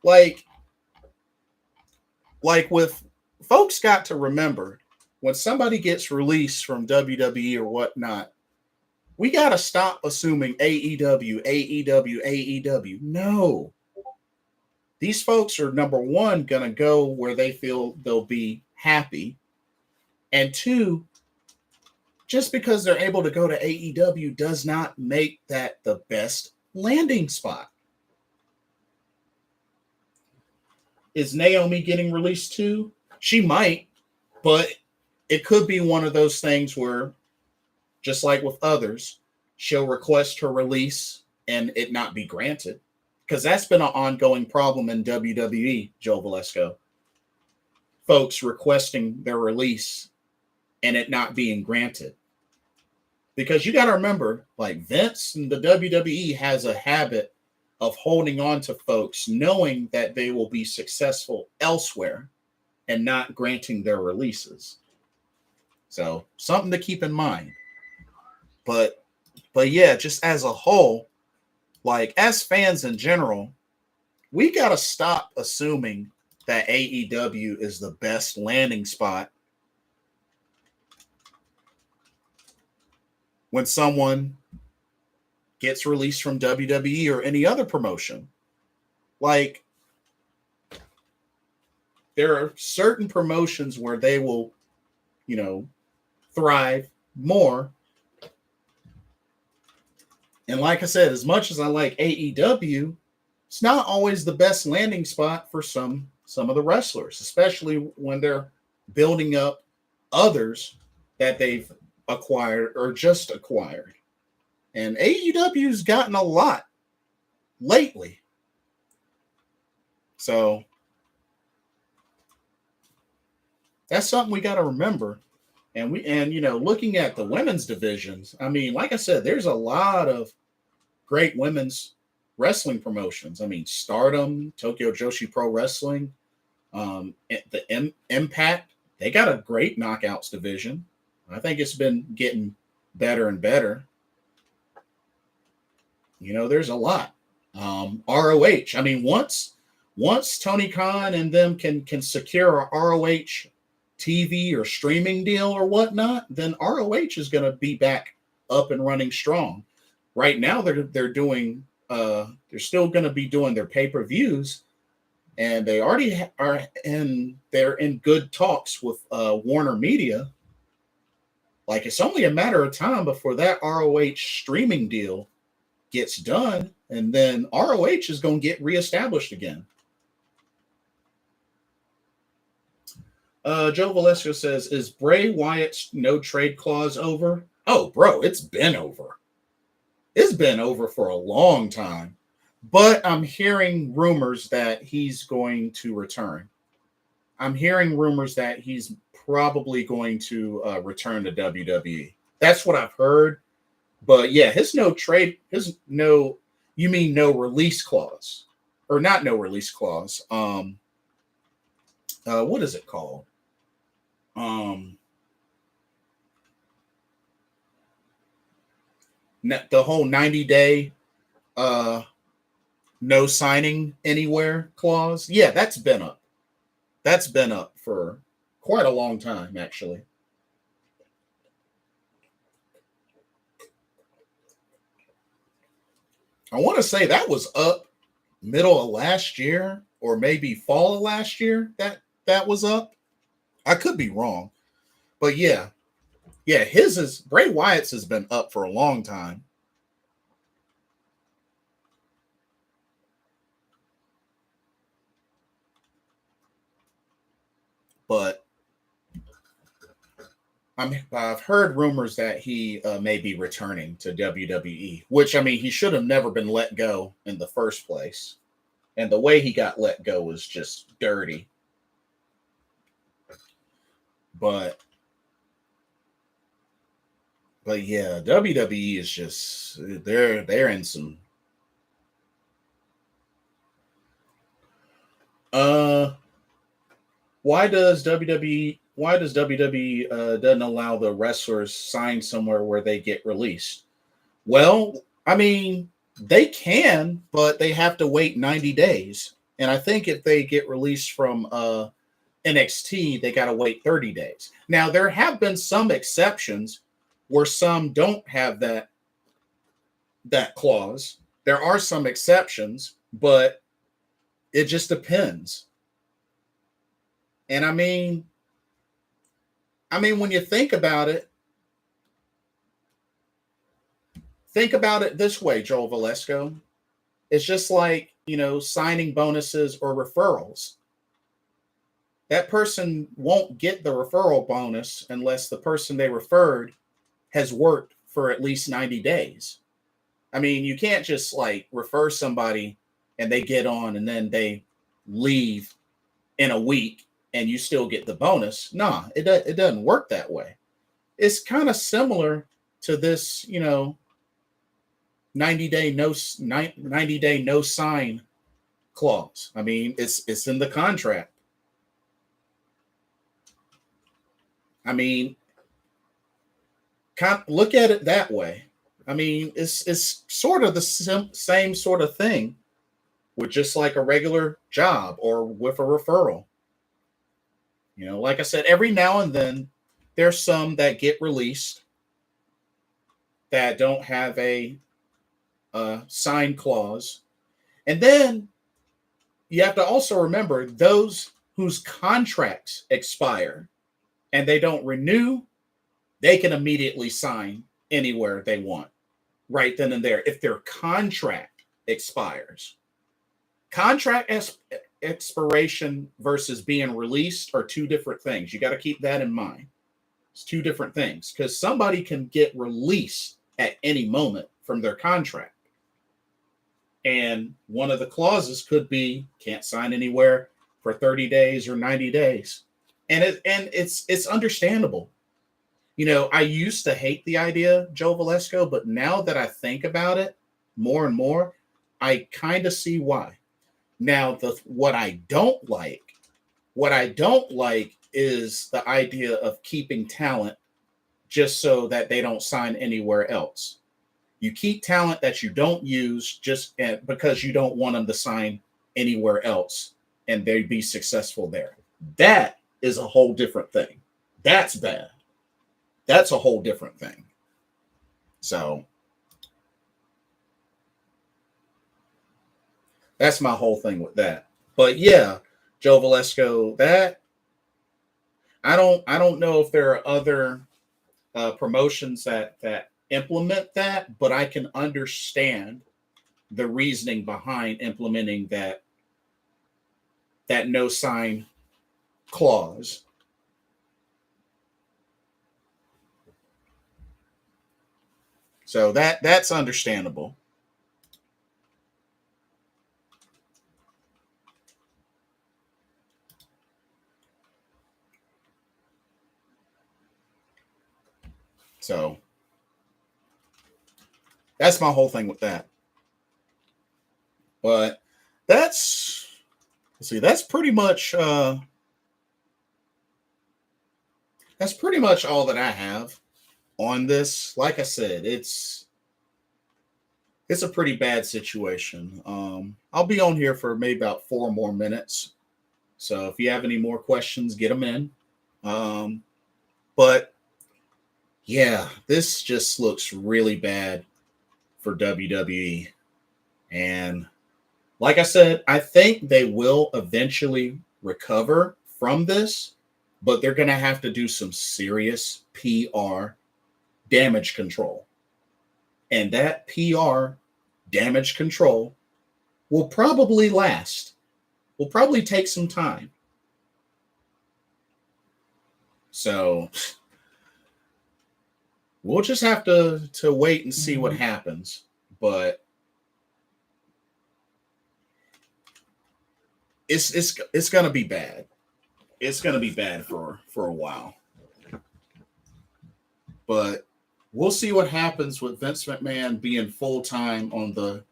Like with folks got to remember when somebody gets released from WWE or whatnot, we got to stop assuming AEW. No. These folks are, number one, going to go where they feel they'll be happy. And two, just because they're able to go to AEW does not make that the best landing spot. Is Naomi getting released too? She might, but it could be one of those things where, just like with others, she'll request her release and it not be granted. Because that's been an ongoing problem in WWE, Joe Velasco. Folks requesting their release and it not being granted. Because you got to remember, like Vince and the WWE has a habit of holding on to folks knowing that they will be successful elsewhere and not granting their releases. So something to keep in mind. But yeah, just as a whole, like as fans in general, we got to stop assuming that AEW is the best landing spot when someone gets released from WWE or any other promotion. Like, there are certain promotions where they will, thrive more. And like I said, as much as I like AEW, it's not always the best landing spot for some some of the wrestlers, especially when they're building up others that they've acquired or just acquired. And AEW's gotten a lot lately. So that's something we got to remember. And looking at the women's divisions, I mean, like I said, there's a lot of great women's wrestling promotions. I mean, Stardom, Tokyo Joshi Pro Wrestling, the Impact, they got a great knockouts division. I think it's been getting better and better. There's a lot. ROH. I mean, once Tony Khan and them can secure a ROH TV or streaming deal or whatnot, then ROH is going to be back up and running strong. Right now, they're doing they're still going to be doing their pay-per-views, and they already are they're in good talks with Warner Media. Like, it's only a matter of time before that ROH streaming deal gets done, and then ROH is going to get reestablished again. Joe Valesco says, is Bray Wyatt's no trade clause over? Oh, bro, it's been over. It's been over for a long time. But I'm hearing rumors that he's going to return. I'm hearing rumors that he's probably going to return to WWE. That's what I've heard. But yeah, you mean no release clause. Or not no release clause. What is it called? The whole 90-day no signing anywhere clause. Yeah, that's been up. That's been up for quite a long time, actually. I want to say that was up middle of last year or maybe fall of last year that was up. I could be wrong. But yeah, Bray Wyatt's has been up for a long time. But I've heard rumors that he may be returning to WWE, which, I mean, he should have never been let go in the first place. And the way he got let go was just dirty. But yeah, WWE is just they're in some why does WWE doesn't allow the wrestlers sign somewhere where they get released? Well, I mean, they can, but they have to wait 90 days. And I think if they get released from NXT, they got to wait 30 days. Now, there have been some exceptions where some don't have that clause. There are some exceptions, but it just depends. And I mean, when you think about it this way, Joel Valesco. It's just like, signing bonuses or referrals. That person won't get the referral bonus unless the person they referred has worked for at least 90 days. I mean, you can't just refer somebody and they get on and then they leave in a week and you still get the bonus. Nah, it doesn't work that way. It's kind of similar to this, 90-day no sign clause. I mean, it's in the contract. I mean, look at it that way. I mean, it's sort of the same sort of thing with just like a regular job or with a referral. Like I said, every now and then there's some that get released that don't have a sign clause. And then you have to also remember those whose contracts expire and they don't renew, they can immediately sign anywhere they want right then and there if their contract expires. expiration versus being released are two different things. You got to keep that in mind. It's two different things because somebody can get released at any moment from their contract. And one of the clauses could be can't sign anywhere for 30 days or 90 days. And it's understandable. You know, I used to hate the idea, Joe Velasco, but now that I think about it more and more, I kind of see why. Now, what I don't like is the idea of keeping talent just so that they don't sign anywhere else. You keep talent that you don't use just because you don't want them to sign anywhere else and they be successful there. That is a whole different thing. That's bad. That's a whole different thing. So that's my whole thing with that. But yeah, Joe Velasco, that I don't know if there are other promotions that implement that, but I can understand the reasoning behind implementing that no sign clause. So that's understandable. So that's my whole thing with that. But that's pretty much all that I have on this. Like I said, it's a pretty bad situation. I'll be on here for maybe about 4 more minutes. So if you have any more questions, get them in. But yeah, this just looks really bad for WWE. And like I said, I think they will eventually recover from this, but they're going to have to do some serious PR damage control. And that PR damage control will probably take some time. So we'll just have to wait and see what happens. But it's going to be bad. It's going to be bad for a while. But we'll see what happens with Vince McMahon being full-time on the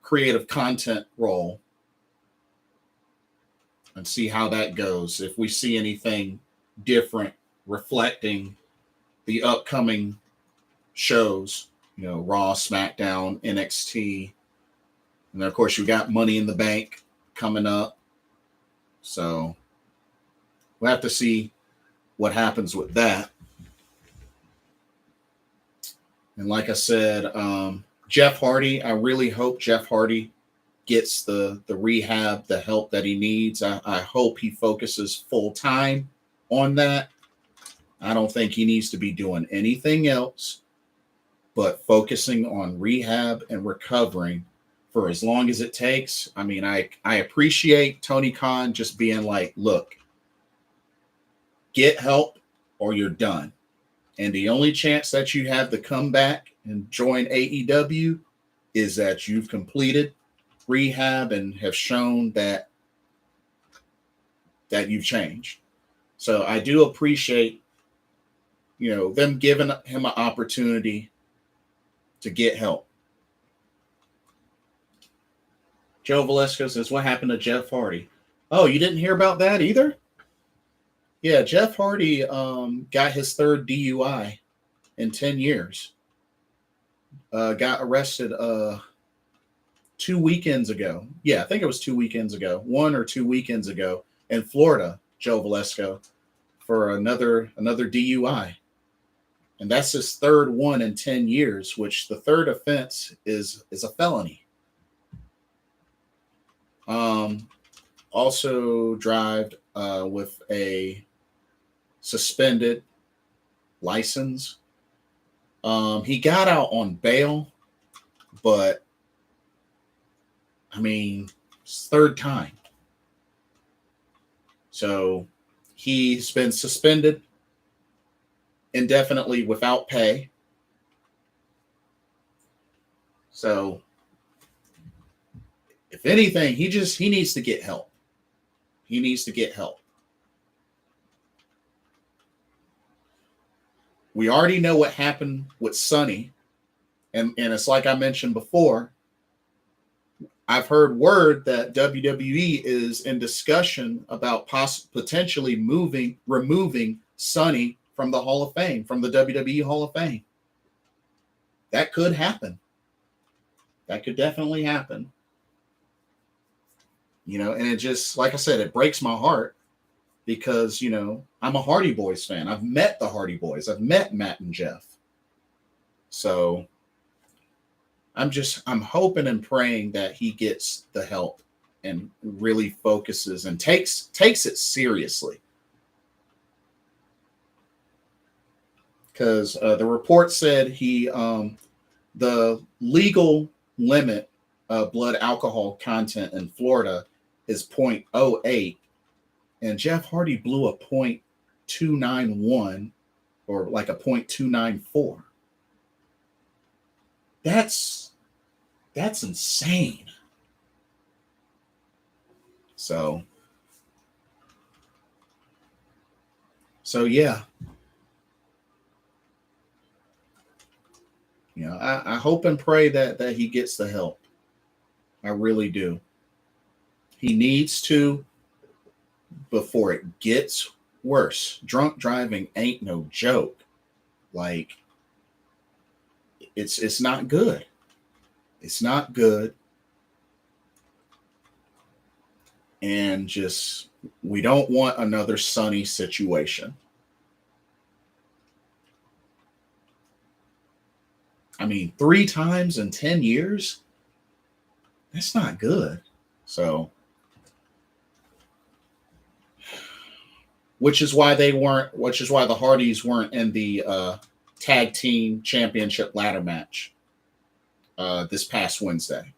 creative content role and see how that goes. If we see anything different reflecting the upcoming shows, you know, Raw, SmackDown, NXT, and then of course you got Money in the Bank coming up. So we'll have to see what happens with that. And like I said, Jeff Hardy, I really hope Jeff Hardy gets the rehab, the help that he needs. I hope he focuses full time on that. I don't think he needs to be doing anything else but focusing on rehab and recovering for as long as it takes. I mean, I appreciate Tony Khan just being like, look, get help or you're done. And the only chance that you have to come back and join AEW is that you've completed rehab and have shown that you've changed. So I do appreciate, you know, them giving him an opportunity to get help. Joe Velasco says, what happened to Jeff Hardy? Oh, you didn't hear about that either? Yeah, Jeff Hardy got his 3rd DUI in 10 years. Got arrested 2 weekends ago. Yeah, I think it was 2 weekends ago. 1 or 2 weekends ago in Florida, Joe Velasco, for another DUI. And that's his 3rd one in 10 years, which the 3rd offense is a felony. Also drived with a suspended license. He got out on bail, but I mean, It's third time. So he's been suspended indefinitely without pay. So if anything, he needs to get help. He needs to get help. We already know what happened with Sonny. And it's like I mentioned before, I've heard word that WWE is in discussion about potentially removing Sonny from the Hall of Fame, from the WWE Hall of Fame. That could happen. That could definitely happen. You know, and it just, like I said, it breaks my heart because, you know, I'm a Hardy Boys fan. I've met the Hardy Boys. I've met Matt and Jeff. So I'm hoping and praying that he gets the help and really focuses and takes it seriously. Because the report said the legal limit of blood alcohol content in Florida is 0.08, and Jeff Hardy blew a 0.291 or like a 0.294. That's insane. So yeah. You know, I hope and pray that he gets the help. I really do. He needs to before it gets worse. Drunk driving ain't no joke. Like, it's not good. It's not good. And just, we don't want another Sonny situation. I mean, 3 times in 10 years? That's not good. So, which is why the Hardys weren't in the tag team championship ladder match this past Wednesday.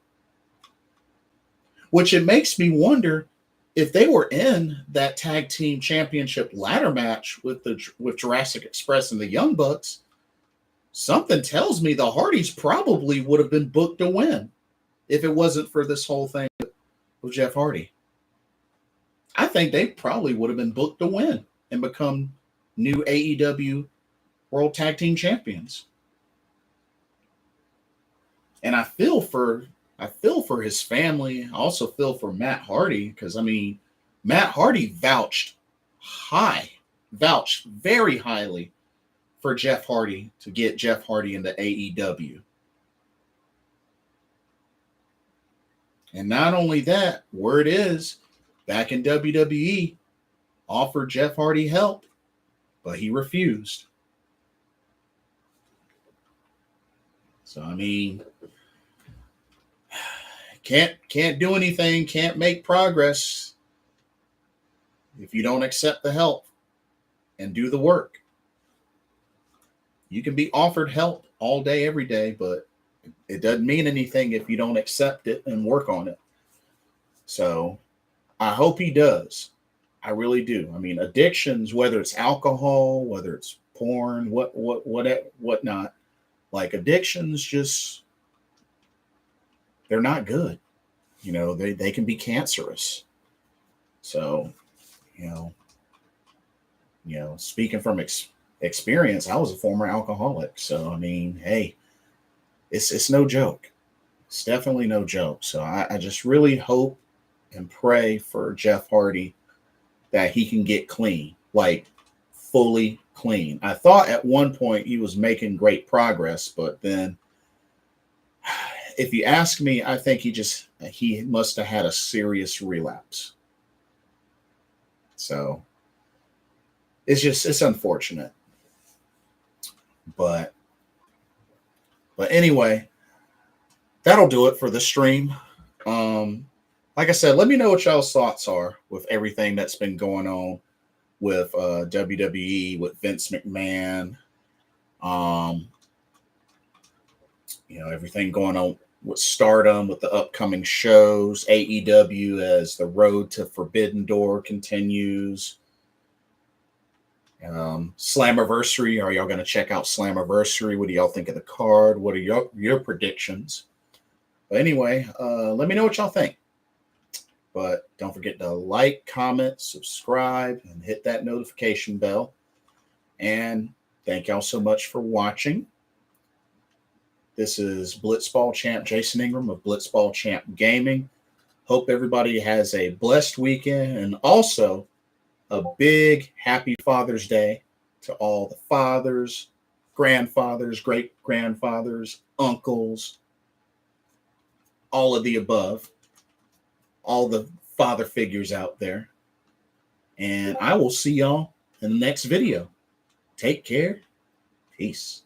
Which it makes me wonder if they were in that tag team championship ladder match with Jurassic Express and the Young Bucks. Something tells me the Hardys probably would have been booked to win if it wasn't for this whole thing with Jeff Hardy. I think they probably would have been booked to win and become new AEW World Tag Team Champions. And I feel for his family. I also feel for Matt Hardy because, I mean, Matt Hardy vouched very highly for Jeff Hardy to get Jeff Hardy into AEW. And not only that, word is, back in WWE, offered Jeff Hardy help, but he refused. So, I mean, can't do anything, can't make progress if you don't accept the help and do the work. You can be offered help all day, every day, but it doesn't mean anything if you don't accept it and work on it. So I hope he does. I really do. I mean, addictions, whether it's alcohol, whether it's porn, whatnot, like addictions just, they're not good. You know, they can be cancerous. So, you know, speaking from experience, I was a former alcoholic. So, I mean, hey, it's no joke. It's definitely no joke. So I just really hope and pray for Jeff Hardy that he can get clean, like fully clean. I thought at one point he was making great progress, but then if you ask me, I think he must have had a serious relapse. So it's unfortunate. But anyway, that'll do it for the stream. Like I said, let me know what y'all's thoughts are with everything that's been going on with WWE, with Vince McMahon. You know, everything going on with Stardom, with the upcoming shows, AEW as the road to Forbidden Door continues. Slammiversary, are y'all going to check out Slammiversary? What do y'all think of the card? What are your predictions? But anyway, let me know what y'all think. But don't forget to like, comment, subscribe, and hit that notification bell. And thank y'all so much for watching. This is Blitzball Champ Jason Ingram of Blitzball Champ Gaming. Hope everybody has a blessed weekend and also a big happy Father's Day to all the fathers, grandfathers, great-grandfathers, uncles, all of the above, all the father figures out there. And I will see y'all in the next video. Take care. Peace.